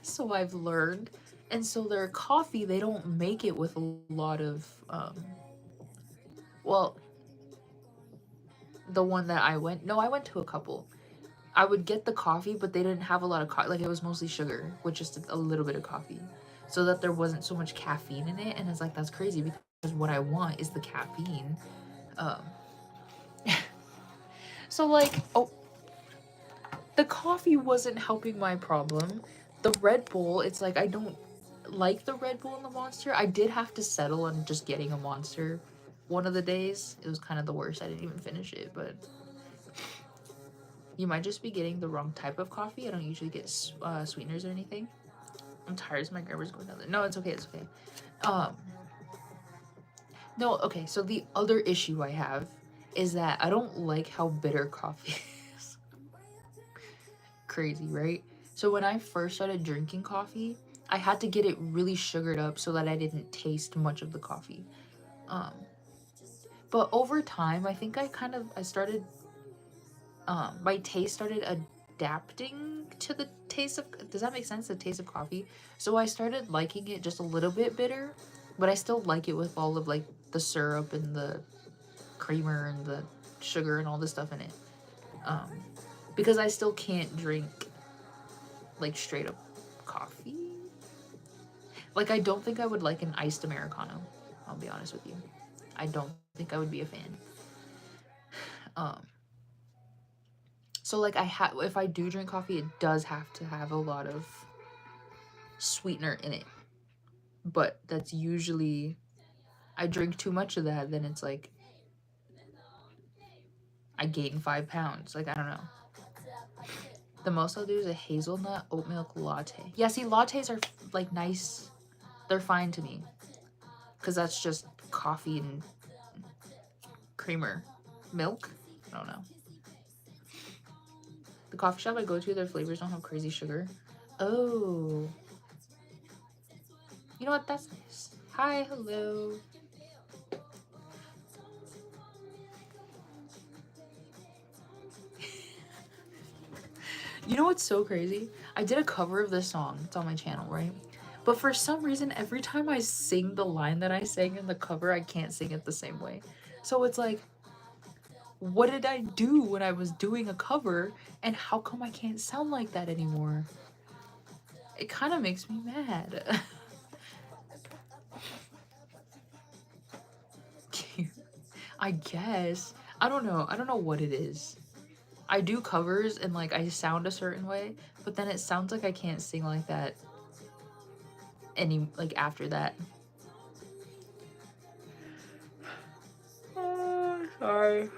So I've learned. And so their coffee, they don't make it with a lot of, well, the one that I went to a couple. I would get the coffee, but they didn't have a lot of coffee. Like, it was mostly sugar with just a little bit of coffee, so that there wasn't so much caffeine in it. And it's like, that's crazy because what I want is the caffeine. So like, the coffee wasn't helping my problem. The Red Bull, it's like I don't like the Red Bull and the Monster. I did have to settle on just getting a Monster one of the days. It was kind of the worst. I didn't even finish it, but you might just be getting the wrong type of coffee. I don't usually get sweeteners or anything. I'm tired. My grammar's going down there. No, it's okay. It's okay. No, okay. So the other issue I have is that I don't like how bitter coffee is. Crazy, right? So when I first started drinking coffee, I had to get it really sugared up so that I didn't taste much of the coffee. Um, but over time, I think I started, my taste started adapting to the taste of, does that make sense? The taste of coffee. So I started liking it just a little bit bitter, but I still like it with all of like the syrup and the creamer and the sugar and all this stuff in it. Um, because I still can't drink like straight up coffee. Like I don't think I would like an iced Americano. I'll be honest with you. I don't think I would be a fan. Um, so like if I do drink coffee, it does have to have a lot of sweetener in it. But that's usually, I drink too much of that, then it's like I gain 5 pounds. Like I don't know. The most I'll do is a hazelnut oat milk latte. Yeah, see, lattes are like nice. They're fine to me. Because that's just coffee and creamer. Milk? I don't know. The coffee shop I go to, their flavors don't have crazy sugar. Oh. You know what? That's nice. Hi, hello. You know what's so crazy? I did a cover of this song. It's on my channel, right? But for some reason, every time I sing the line that I sang in the cover, I can't sing it the same way. So it's like, what did I do when I was doing a cover? And how come I can't sound like that anymore? It kind of makes me mad. I guess. I don't know. I don't know what it is. I do covers and like I sound a certain way, but then it sounds like I can't sing like that like after that. Oh, sorry.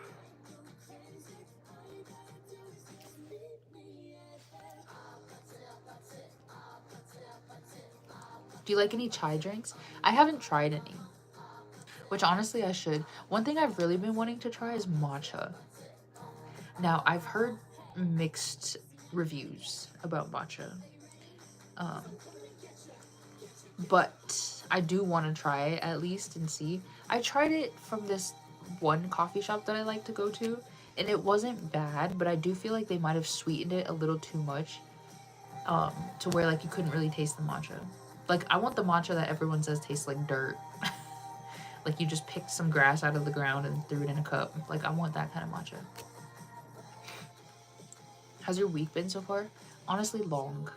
Do you like any chai drinks? I haven't tried any, which honestly I should. One thing I've really been wanting to try is matcha. Now, I've heard mixed reviews about matcha. Um, but I do want to try it at least and see. I tried it from this one coffee shop that I like to go to, and it wasn't bad, but I do feel like they might have sweetened it a little too much, to where like you couldn't really taste the matcha. Like I want the matcha that everyone says tastes like dirt. Like you just picked some grass out of the ground and threw it in a cup. Like I want that kind of matcha. How's your week been so far? Honestly, long.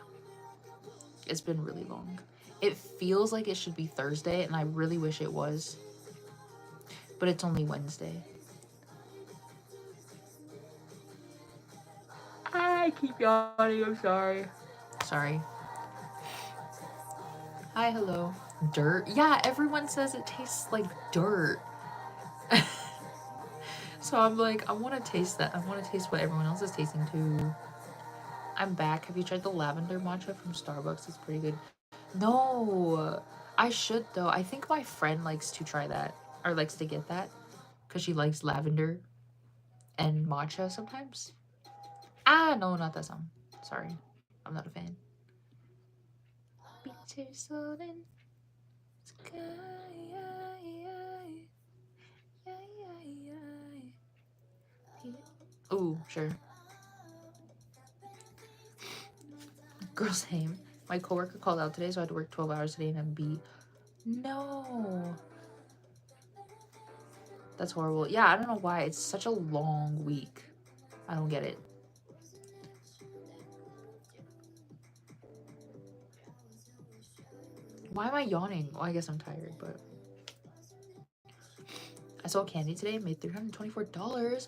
It's been really long. It feels like it should be Thursday, and I really wish it was. But it's only Wednesday. I keep yawning, I'm sorry. Sorry. Hi, hello. Dirt? Yeah, everyone says it tastes like dirt. So I'm like, I want to taste that. I want to taste what everyone else is tasting too. I'm back. Have you tried the lavender matcha from Starbucks? It's pretty good. No, I should though. I think my friend likes to try that, or likes to get that, because she likes lavender and matcha sometimes. Ah, no, not that song. Sorry, I'm not a fan. Ooh, sure. Girls name. My coworker called out today, so I had to work 12 hours today and I'm beat. No. That's horrible. Yeah, I don't know why. It's such a long week. I don't get it. Why am I yawning? Well, I guess I'm tired, but... I saw Candy today, made $324.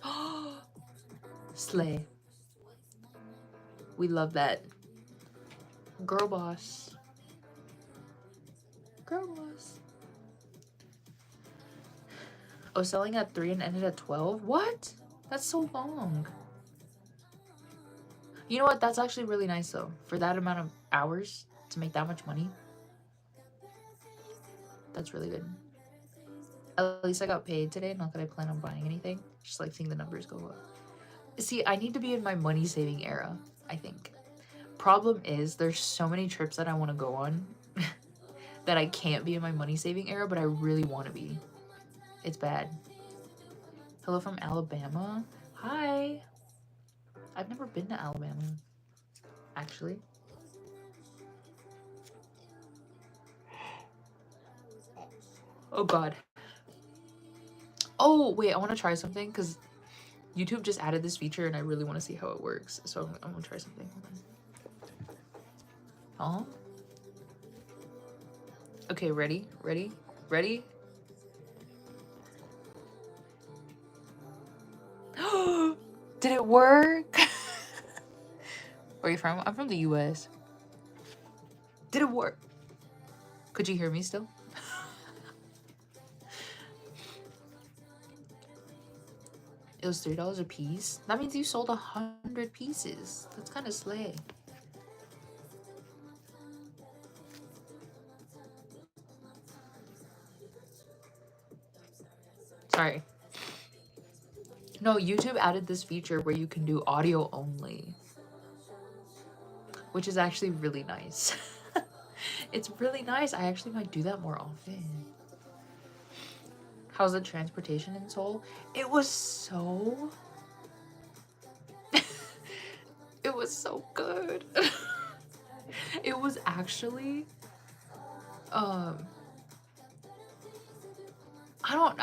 Slay. We love that. Girl boss. Girl boss. Oh, selling at 3 and ended at 12? What? That's so long. You know what? That's actually really nice, though. For that amount of hours, to make that much money. That's really good. At least I got paid today. Not that I plan on buying anything. Just like seeing the numbers go up. See, I need to be in my money saving era, I think. problem is there's so many trips that I want to go on that I can't be in my money saving era, but I really want to be. It's bad. Hello from Alabama. Hi. I've never been to Alabama, actually. Oh god. Oh wait, I want to try something because YouTube just added this feature and I really want to see how it works. So I'm gonna try something. Hold on. Okay, ready? Did it work? Where are you from? I'm from the US. Did it work? Could you hear me still? It was $3 a piece. That means you sold 100 pieces. That's kind of slay. Sorry. No, YouTube added this feature where you can do audio only, which is actually really nice. It's really nice. I actually might do that more often. How's the transportation in Seoul? It was so... it was so good. It was actually... I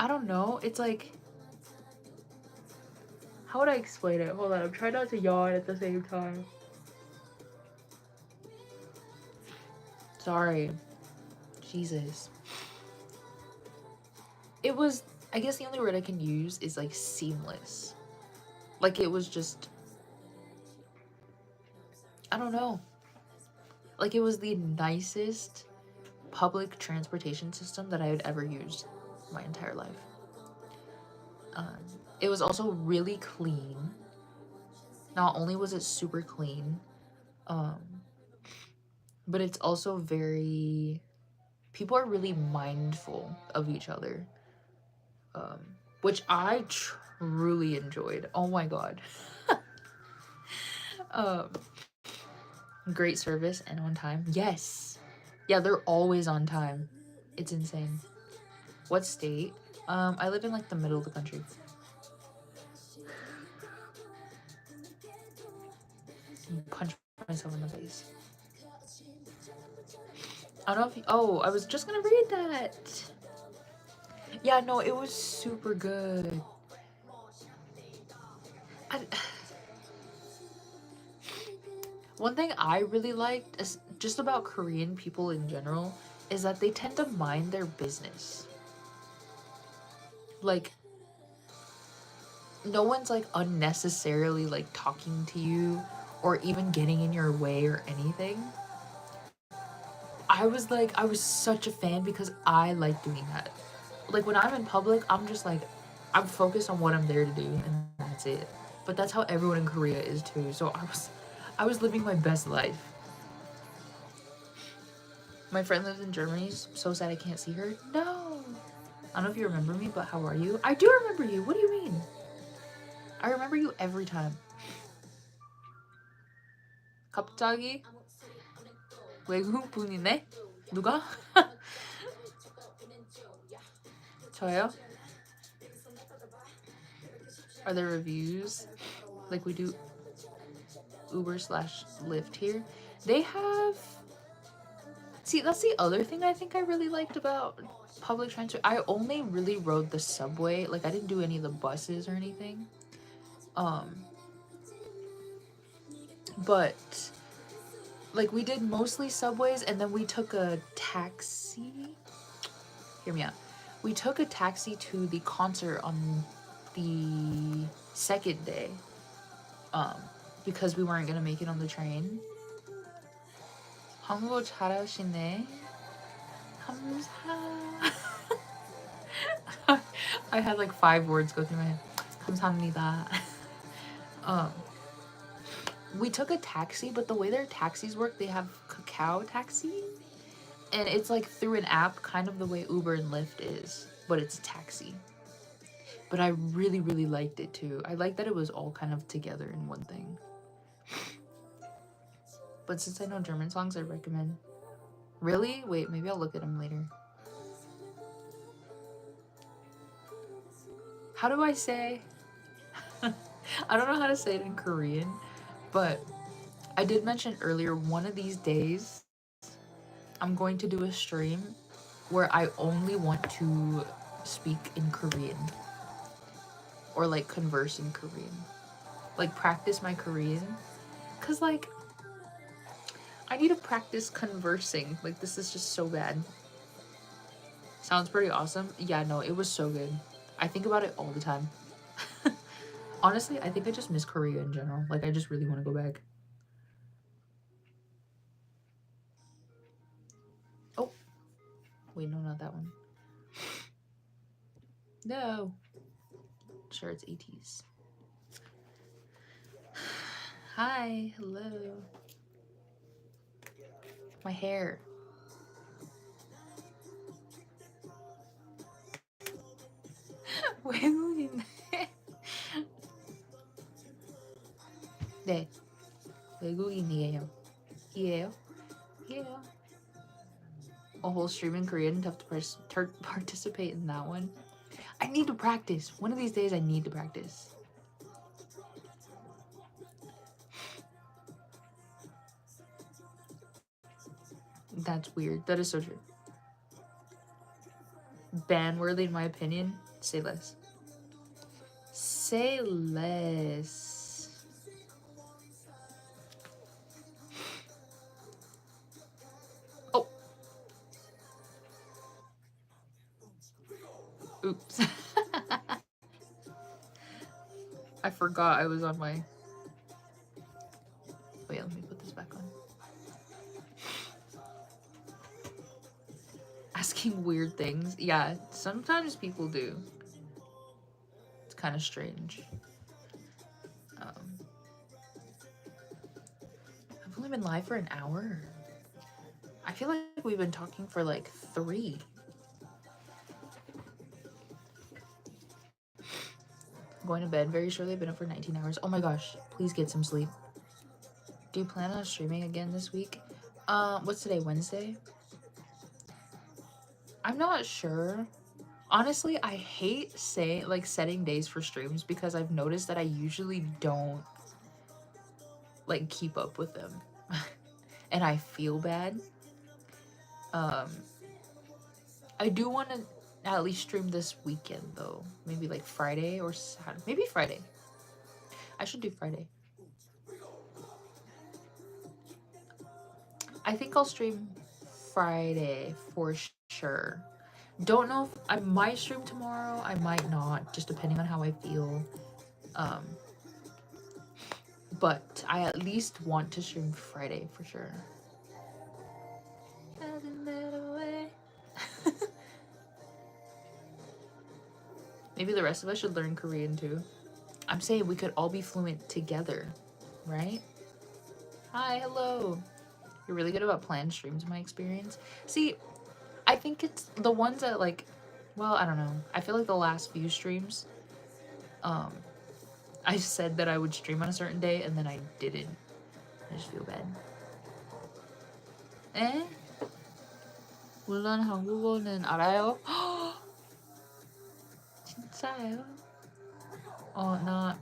don't know. It's like... How would I explain it? Hold on, I'm trying not to yawn at the same time. Sorry. Jesus. It was... I guess the only word I can use is like seamless. Like it was just... I don't know. Like it was the nicest public transportation system that I had ever used my entire life. It was also really clean. Not only was it super clean, but it's also very... People are really mindful of each other, which I truly enjoyed. Oh my god. Great service and on time. Yes. Yeah, they're always on time. It's insane. What state? I live in like the middle of the country. Punch myself in the face. I don't know if you, oh, I was just gonna read that. Yeah, no, it was super good. One thing I really liked is just about Korean people in general is that they tend to mind their business. Like, no one's like unnecessarily like talking to you or even getting in your way or anything. I was such a fan because I like doing that. Like when I'm in public, I'm just like, I'm focused on what I'm there to do and that's it. But that's how everyone in Korea is too. So I was living my best life. My friend lives in Germany. So sad I can't see her. No. I don't know if you remember me, but how are you? I do remember you. What do you mean? I remember you every time. 갑자기 외국분이네? 누가? 저요? Are there reviews? Like we do Uber/Lyft here. They have... See, that's the other thing I think I really liked about public transport. I only really rode the subway. Like I didn't do any of the buses or anything. But like we did mostly subways and then we took a taxi. Hear me out. We took a taxi to the concert on the second day. Because we weren't gonna make it on the train. 한국어 잘하시네. 감사. I had like 5 words go through my head. 감사합니다. We took a taxi, but the way their taxis work, they have Kakao Taxi. And it's like through an app, kind of the way Uber and Lyft is, but it's a taxi. But I really, really liked it too. I liked that it was all kind of together in one thing. But since I know German songs, I recommend. Really? Wait, maybe I'll look at them later. How do I say? I don't know how to say it in Korean, but I did mention earlier, one of these days, I'm going to do a stream where I only want to speak in Korean. Or like converse in Korean. Like practice my Korean. Cause like, I need to practice conversing. Like this is just so bad. Sounds pretty awesome. Yeah, no, it was so good. I think about it all the time. Honestly, I think I just miss Korea in general. Like I just really want to go back. Oh. Wait, no, not that one. No. Sure, it's ATs. Hi, hello. My hair. 외국인. 네, 외국인이에요. 이에요? Yeah. A whole stream in Korean, tough to participate in that one. I need to practice. One of these days I need to practice. That's weird. That is so true. Ban-worthy in my opinion. Say less. Say less. Oh. Oops. I forgot I was on my... Wait, let me put this back on. Asking weird things. Yeah, sometimes people do. It's kind of strange. I've only been live for an hour. I feel like we've been talking for like 3. I'm going to bed very shortly. I've been up for 19 hours. Oh my gosh, please get some sleep. Do you plan on streaming again this week? What's today, Wednesday? I'm not sure. Honestly, I hate setting days for streams because I've noticed that I usually don't like keep up with them. And I feel bad. I do want to at least stream this weekend though. Maybe like Friday or Saturday. Maybe Friday. I should do Friday. I think I'll stream Friday for sure. Don't know if I might stream tomorrow. I might not, just depending on how I feel. But I at least want to stream Friday for sure. Maybe the rest of us should learn Korean too. I'm saying we could all be fluent together, right? Hi, hello. You're really good about planned streams in my experience. See, I think it's the ones that like, well, I don't know. I feel like the last few streams, I said that I would stream on a certain day and then I didn't. I just feel bad. 에? 물론 한국어는 알아요? 진짜요? 나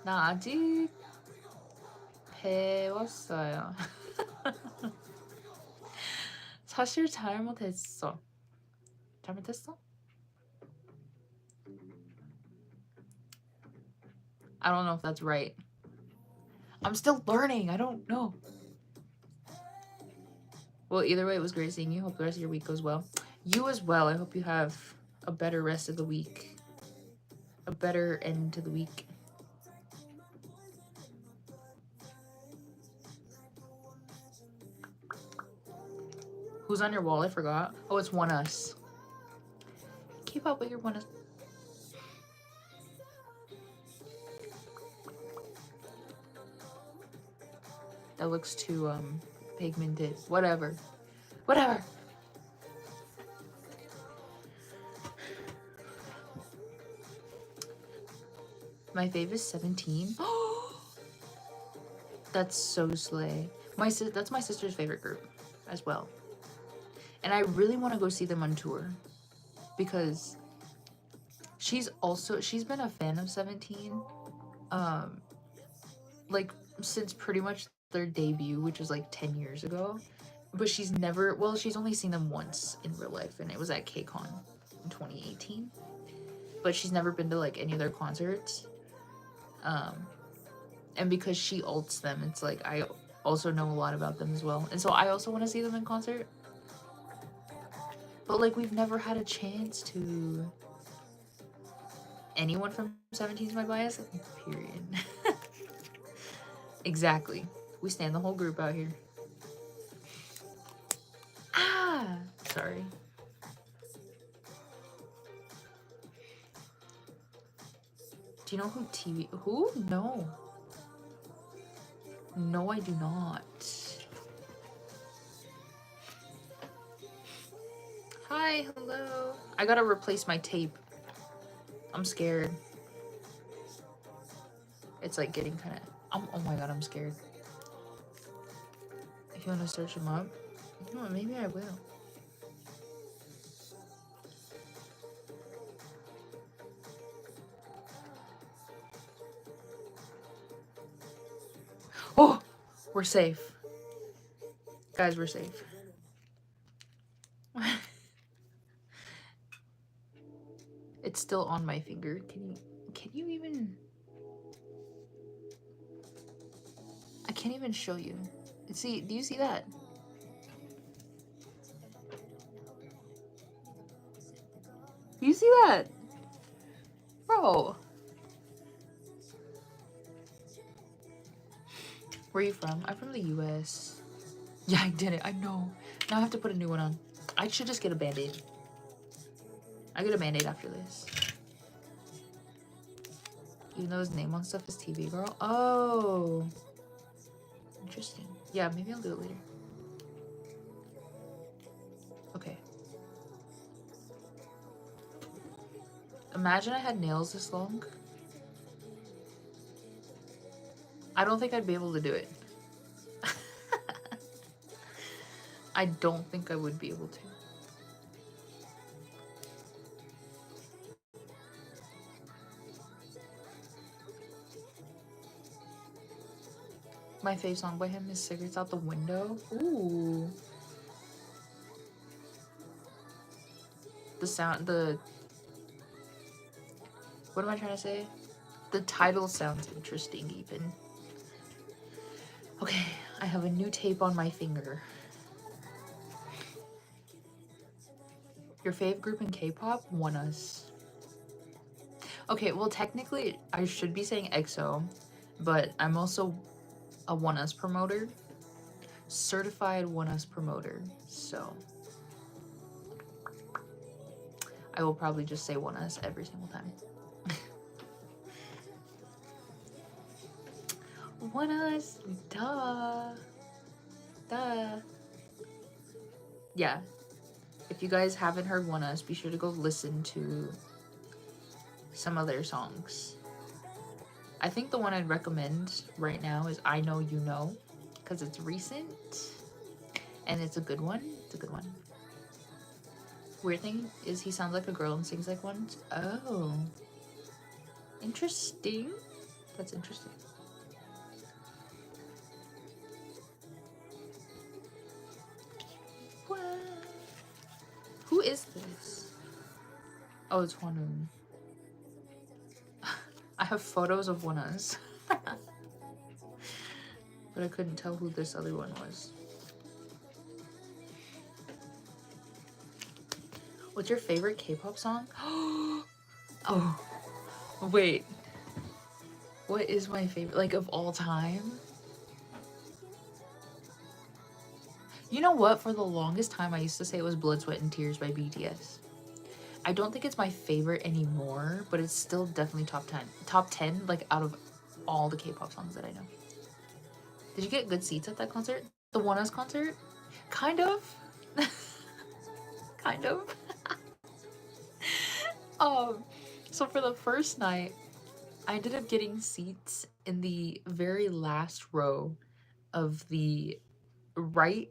나 아직 배웠어요. 사실 잘못했어. 잘못했어? I don't know if that's right. I'm still learning. I don't know. Well, either way, it was great seeing you. Hope the rest of your week goes well. You as well. I hope you have a better rest of the week. A better end to the week. Who's on your wall? I forgot. Oh, it's One Us. Keep up with your One Us. That looks too pigmented. Whatever. Whatever. My fave is 17. That's so slay. That's my sister's favorite group as well. And I really want to go see them on tour because she's been a fan of 17 like since pretty much their debut, which was like 10 years ago. But she's only seen them once in real life, and it was at KCON in 2018. But she's never been to like any of their concerts. And because she ults them, it's like I also know a lot about them as well. And so I also want to see them in concert. But like we've never had a chance to. Anyone from 17 is my bias? Period. Exactly. We stand the whole group out here. Ah! Sorry. Do you know who TV? Who? No. No, I do not. Hi, hello. I gotta replace my tape. I'm scared. It's like getting kind of... oh my god, I'm scared. If you want to search them up, you know what, maybe I will. Oh! We're safe. Guys, we're safe. It's still on my finger. Can you even... I can't even show you. See, do you see that? You see that? Bro. Where are you from? I'm from the US. Yeah, I did it. I know. Now I have to put a new one on. I should just get a band-aid. I get a band-aid after this. Even though his name on stuff is TV Girl. Oh. Interesting. Yeah, maybe I'll do it later. Okay. Imagine I had nails this long. I don't think I'd be able to do it. I don't think I would be able to. My fave song by him is Cigarettes Out the Window. Ooh. What am I trying to say? The title sounds interesting even. Okay, I have a new tape on my finger. Your fave group in K-pop? ONEUS. Okay, well technically I should be saying EXO, but I'm also a ONEUS promoter. Certified ONEUS promoter, so I will probably just say ONEUS every single time. ONEUS, duh. Duh. Yeah. If you guys haven't heard ONEUS, be sure to go listen to some of their songs. I think the one I'd recommend right now is I Know You Know, because it's recent and it's a good one. It's a good one. Weird thing is he sounds like a girl and sings like one. Oh. Interesting. That's interesting. What? Who is this? Oh, it's Hwanwoong. I have photos of ONEUS. But I couldn't tell who this other one was. What's your favorite K-pop song? Oh, wait. What is my favorite, like, of all time? You know what? For the longest time, I used to say it was Blood, Sweat, and Tears by BTS. I don't think it's my favorite anymore, but it's still definitely top 10. Top 10, like, out of all the K-pop songs that I know. Did you get good seats at that concert? The ONEUS concert? Kind of. Kind of. So for the first night, I ended up getting seats in the very last row of the right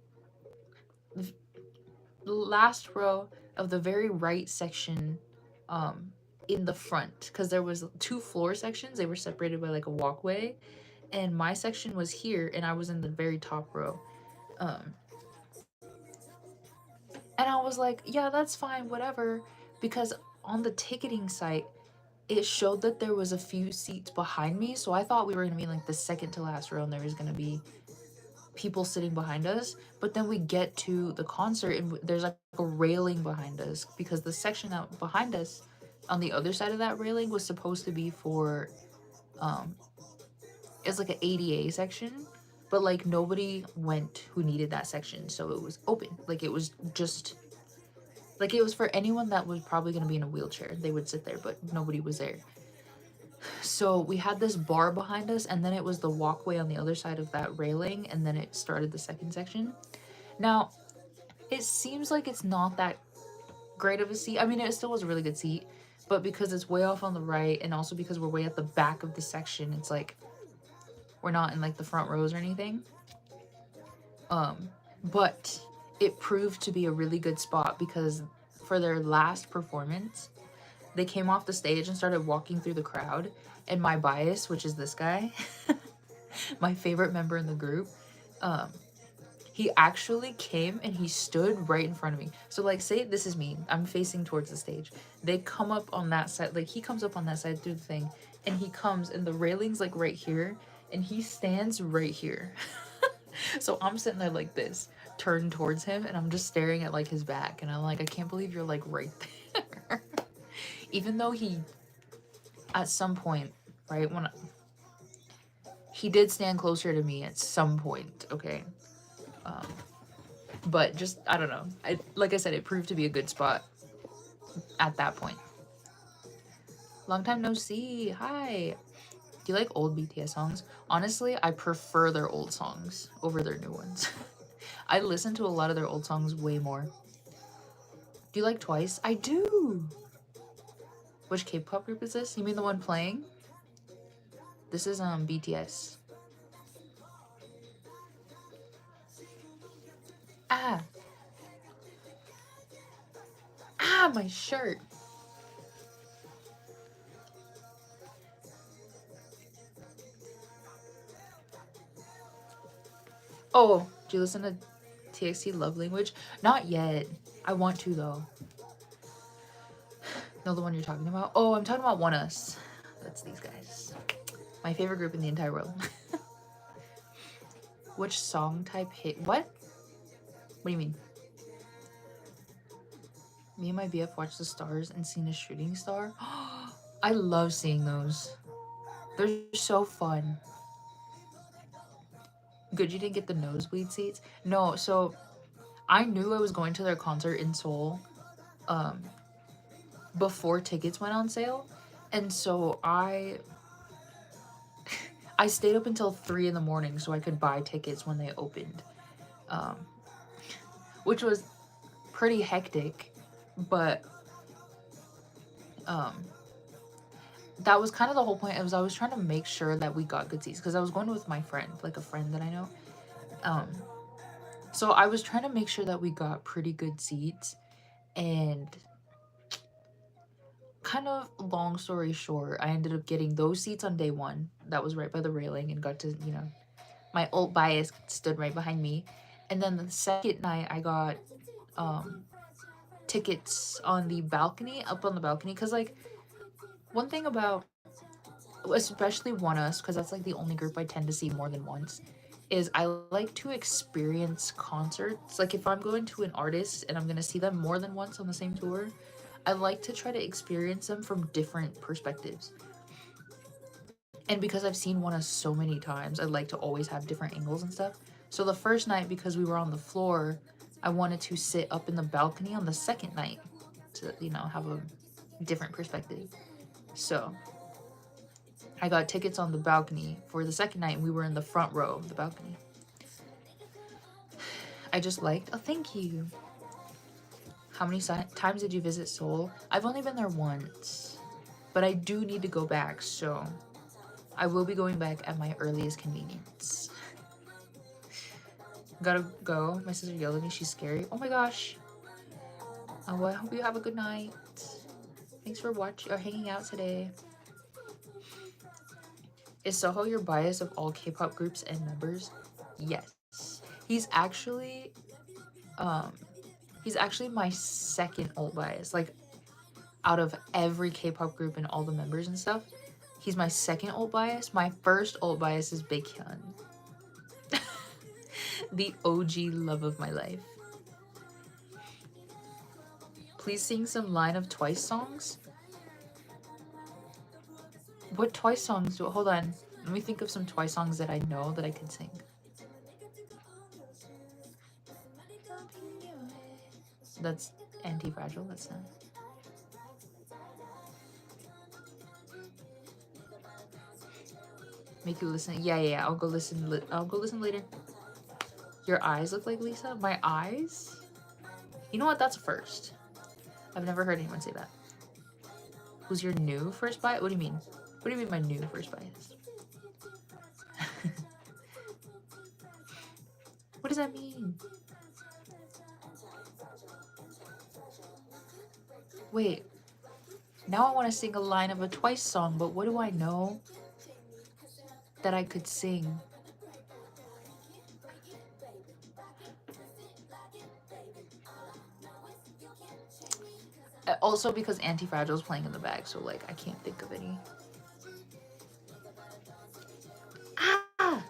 last row of the very right section, um in the front, because there was two floor sections. They were separated by like a walkway, and my section was here and I was in the very top row. um and I was like, yeah, that's fine, whatever, because on the ticketing site it showed that there was a few seats behind me, so I thought we were going to be in like the second to last row and there was going to be people sitting behind us. But then we get to the concert and there's like a railing behind us, because the section out behind us on the other side of that railing was supposed to be for um it's like an ADA section, but like nobody went who needed that section, so it was open. Like it was just like it was for anyone that was probably going to be in a wheelchair. They would sit there, but nobody was there. So we had this bar behind us, and then it was the walkway on the other side of that railing, and then it started the second section. Now, it seems like it's not that great of a seat. I mean, it still was a really good seat, but because it's way off on the right, and also because we're way at the back of the section, it's like we're not in like the front rows or anything. But it proved to be a really good spot, because for their last performance, they came off the stage and started walking through the crowd, and my bias, which is this guy, my favorite member in the group, he actually came and he stood right in front of me. So like, say this is me, I'm facing towards the stage, they come up on that side, like he comes up on that side through the thing, and he comes and the railing's like right here, and he stands right here. So I'm sitting there like this, turned towards him, and I'm just staring at like his back, and I'm like, I can't believe you're like right there. Even though he, at some point, right, when he did stand closer to me at some point, okay, but just, I don't know, like I said, it proved to be a good spot at that point. Long time no see. Hi. Do you like old BTS songs? Honestly, I prefer their old songs over their new ones. I listen to a lot of their old songs way more. Do you like Twice? I do. Which K-pop group is this? You mean the one playing? This is BTS. Ah. Ah, my shirt. Oh, do you listen to TXT Love Language? Not yet. I want to though. Know the one you're talking about? Oh, I'm talking about ONEUS. That's these guys. My favorite group in the entire world. Which song type hit? What? What do you mean? Me and my BF watched the stars and seen a shooting star. I love seeing those. They're so fun. Good you didn't get the nosebleed seats? No, so I knew I was going to their concert in Seoul before tickets went on sale. And so I stayed up until 3 in the morning so I could buy tickets when they opened. Which was pretty hectic, but that was kind of the whole point. I was trying to make sure that we got good seats, because I was going with my friend, like a friend that I know. So I was trying to make sure that we got pretty good seats, and kind of long story short, I ended up getting those seats on day one. That was right by the railing, and got to, you know, my old bias stood right behind me. And then the second night I got tickets on the balcony, up on the balcony, because like one thing about especially ONEUS, because that's like the only group I tend to see more than once, is I like to experience concerts. Like if I'm going to an artist and I'm gonna see them more than once on the same tour, I like to try to experience them from different perspectives. And because I've seen ONEUS so many times, I like to always have different angles and stuff. So the first night, because we were on the floor, I wanted to sit up in the balcony on the second night to, you know, have a different perspective. So I got tickets on the balcony for the second night, and we were in the front row of the balcony. I just liked, oh, thank you. How many times did you visit Seoul? I've only been there once, but I do need to go back, so I will be going back at my earliest convenience. Gotta go. My sister yelled at me. She's scary. Oh my gosh. Well, I hope you have a good night. Thanks for watching or hanging out today. Is Soho your bias of all K-pop groups and members? Yes. He's actually my second alt bias. Like, out of every K-pop group and all the members and stuff, he's my second alt bias. My first alt bias is Baekhyun. The OG love of my life. Please sing some line of Twice songs. What Twice songs do? Hold on. Let me think of some Twice songs that I know that I can sing. That's Anti-Fragile. That's not. Make you listen. Yeah. I'll go listen. I'll go listen later. Your eyes look like Lisa. My eyes? You know what? That's a first. I've never heard anyone say that. Who's your new first bias? What do you mean? What do you mean my new first bias? What does that mean? Wait. Now I want to sing a line of a Twice song, but what do I know that I could sing? Also because Anti-Fragile is playing in the bag, so like I can't think of any. Ah!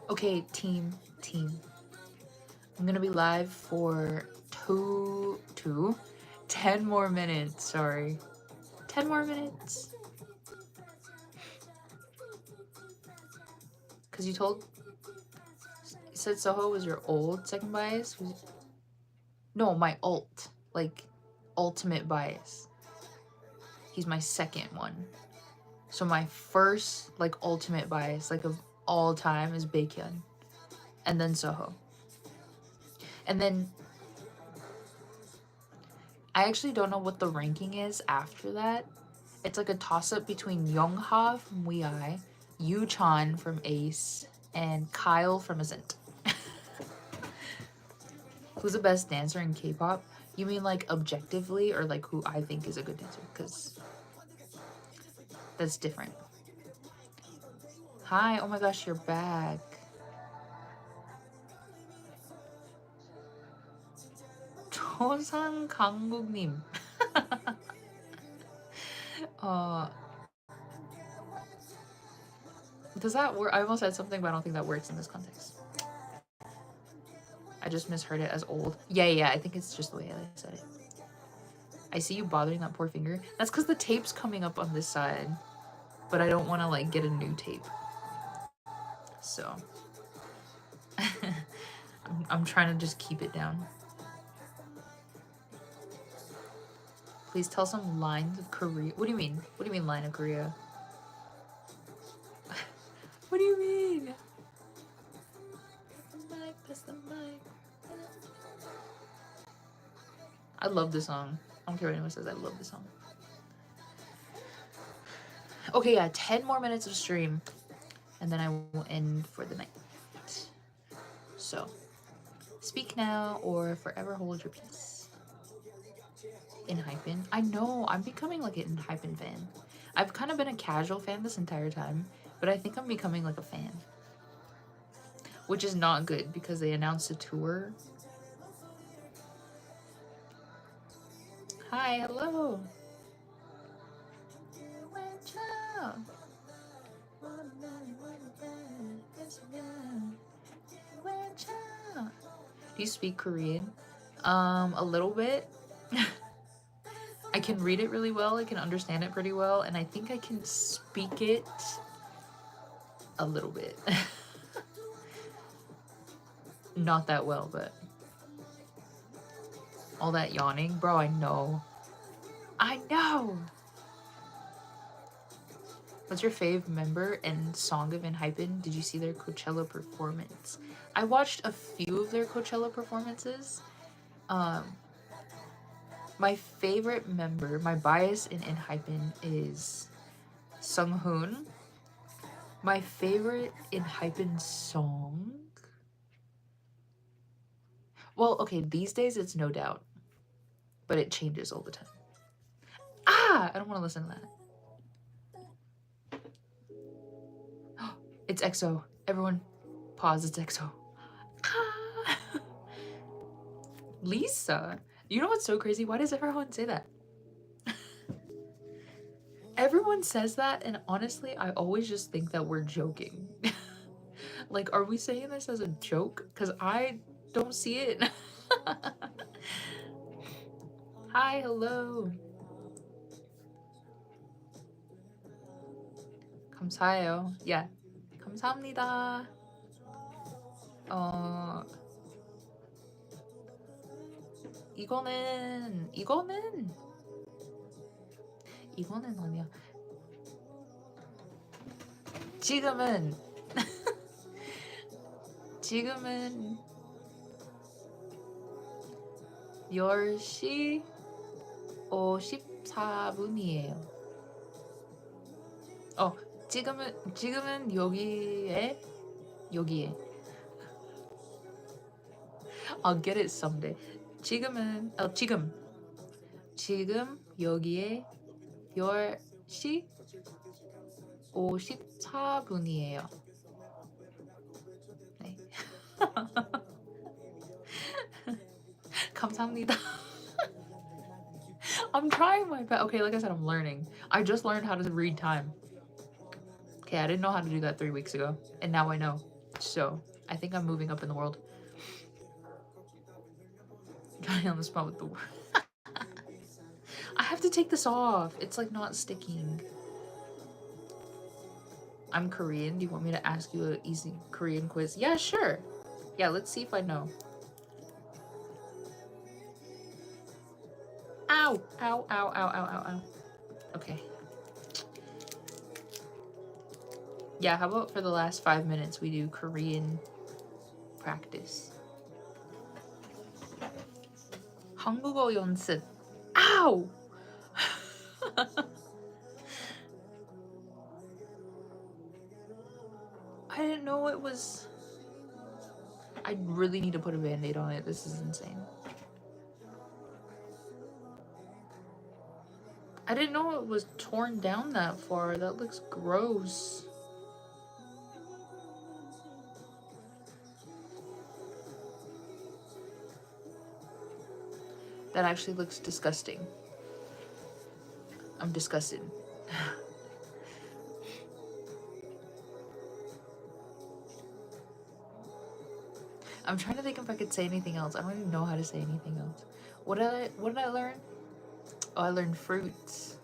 Okay, team. I'm gonna be live for 10 more minutes, sorry. 10 more minutes. Cause you said Soho was your old second bias? No, my alt, like ultimate bias. He's my second one. So my first like ultimate bias, like of all time, is Baekhyun, and then Soho, and then I actually don't know what the ranking is after that. It's like a toss-up between Youngha from WeI, Yu-chan from Ace, and Kyle from Ascent. Who's the best dancer in K-pop? You mean like objectively, or like who I think is a good dancer? Because that's different. Hi, oh my gosh, you're back. 조상 강국님. Does that work? I almost said something, but I don't think that works in this context. I just misheard it as old. Yeah, I think it's just the way I said it. I see you bothering that poor finger. That's because the tape's coming up on this side, but I don't want to like get a new tape. So I'm trying to just keep it down. Please tell some lines of Korea. What do you mean? What do you mean line of Korea? What do you mean? I love this song. I don't care what anyone says. I love this song. Okay, yeah, 10 more minutes of stream, and then I will end for the night. So, speak now or forever hold your peace. ENHYPEN. I know, I'm becoming like an ENHYPEN fan. I've kind of been a casual fan this entire time, but I think I'm becoming like a fan. Which is not good because they announced a tour. Hi, hello. Do you speak Korean? A little bit. I can read it really well, I can understand it pretty well, and I think I can speak it a little bit. Not that well, but all that yawning, bro, I know. What's your fave member and song of ENHYPEN? Did you see their Coachella performance? I watched a few of their Coachella performances. My favorite member, my bias in ENHYPEN is Sunghoon. My favorite ENHYPEN song? Well, okay, these days it's No Doubt, but it changes all the time. Ah! I don't want to listen to that. It's EXO. Everyone, pause. It's EXO. Ah! Lisa. You know what's so crazy? Why does everyone say that? Everyone says that, and honestly, I always just think that we're joking. Like, are we saying this as a joke? Because I don't see it. Hi, hello. 감사해요. Yeah. 감사합니다. 이거는 아니야. 지금은 10시 54분이에요. 지금은 여기에 I'll get it someday. 지금 여기에 10시 54분이에요. 네. 감사합니다. I'm trying my best. Okay, like I said, I'm learning. I just learned how to read time. Okay, I didn't know how to do that 3 weeks ago, and now I know. So, I think I'm moving up in the world. Trying on the spot with the word. I have to take this off. It's like not sticking. I'm Korean. Do you want me to ask you an easy Korean quiz? Yeah, sure. Yeah, let's see if I know. Ow! Ow, ow, ow, ow, ow, ow. Okay. Yeah, how about for the last 5 minutes we do Korean practice? 한국어 연습. Ow! I didn't know it was... I really need to put a band-aid on it. This is insane. I didn't know it was torn down that far. That looks gross. That actually looks disgusting. I'm disgusted. I'm trying to think if I could say anything else. I don't even know how to say anything else. What did I learn? Oh, I learned fruits.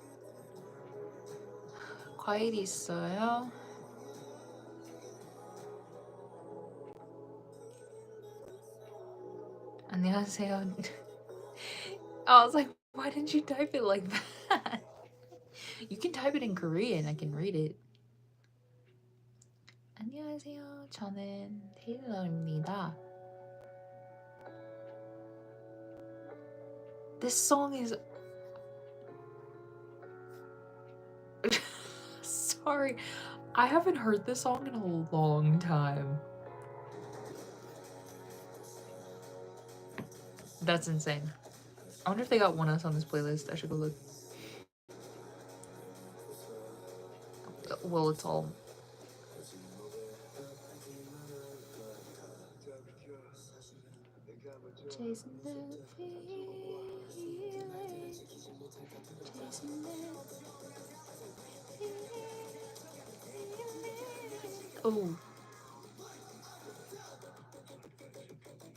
과일이 있어요. 안녕하세요. I was like, why didn't you type it like that? You can type it in Korean. I can read it. 안녕하세요. 저는 테일러입니다. This song is... Sorry. I haven't heard this song in a long time. That's insane. I wonder if they got ONEUS on this playlist. I should go look. Well, it's all... Chasing the feeling. Chasing the feeling. Oh.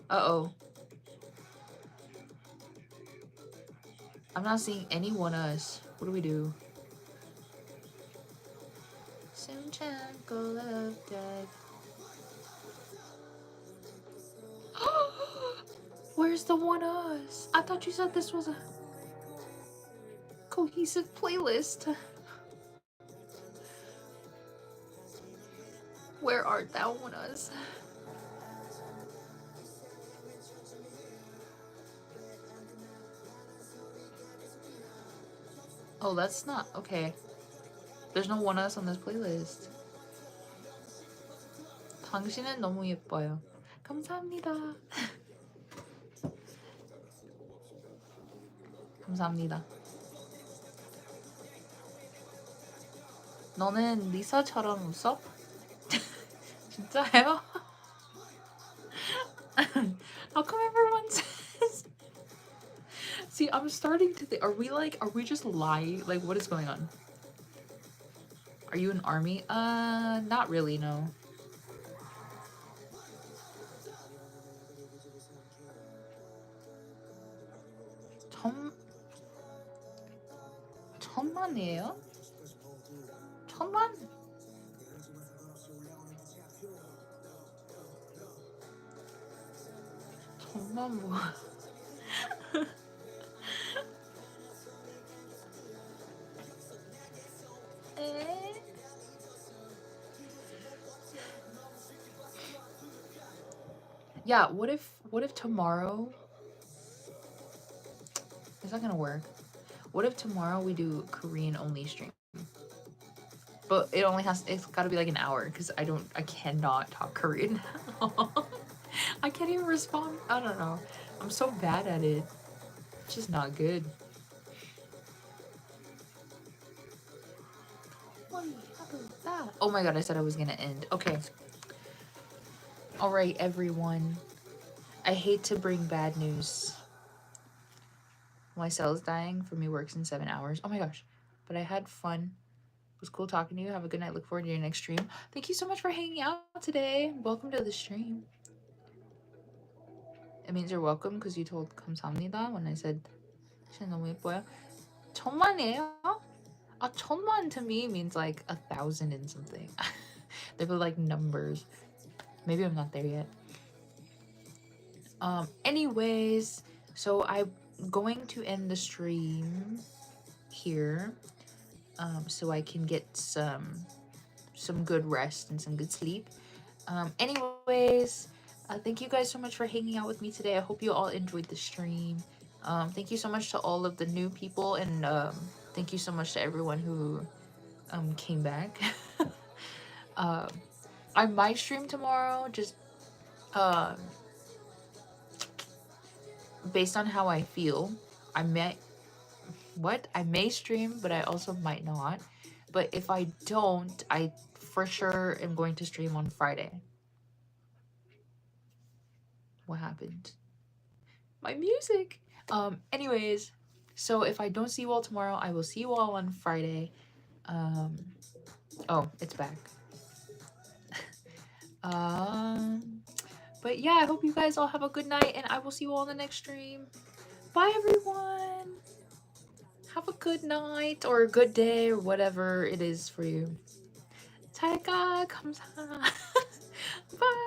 Uh-oh. I'm not seeing any ONEUS. What do we do? Where's the ONEUS? I thought you said this was a cohesive playlist. Where art thou, ONEUS? Oh, that's not okay. There's no one else on this playlist. 당신은 너무 예뻐요. 감사합니다. 감사합니다. 너는 리사처럼 웃어? 진짜예요? How come everyone says? See, I'm starting to think. Are we just lying? Like, what is going on? Are you an army? Not really. No. 천만이에요? 천만? 천만 뭐? 에? Yeah. What if tomorrow? It's not gonna work. What if tomorrow we do Korean only stream? But it's gotta be like an hour because I cannot talk Korean. I can't even respond. I don't know. I'm so bad at it. It's just not good. Oh my god, I said I was gonna end. Okay. Alright, everyone. I hate to bring bad news. My cell is dying. For me, works in 7 hours. Oh my gosh. But I had fun. It was cool talking to you. Have a good night. Look forward to your next stream. Thank you so much for hanging out today. Welcome to the stream. It means you're welcome because you told 감사합니다 when I said 너무 예뻐요. 천만이에요? 천만 to me means like 1,000 and something. They were like numbers. Maybe I'm not there yet. Anyways, so I'm going to end the stream here. So I can get some good rest and some good sleep. Anyways, thank you guys so much for hanging out with me today. I hope you all enjoyed the stream. Thank you so much to all of the new people, and thank you so much to everyone who came back. I might stream tomorrow, just based on how I feel. I may stream, but I also might not. But if I don't, I for sure am going to stream on Friday. What happened? My music. Anyways, so if I don't see you all tomorrow, I will see you all on Friday. Oh, it's back. But yeah, I hope you guys all have a good night, and I will see you all in the next stream. Bye, everyone. Have a good night or a good day or whatever it is for you. 잘 가. 감사. Bye.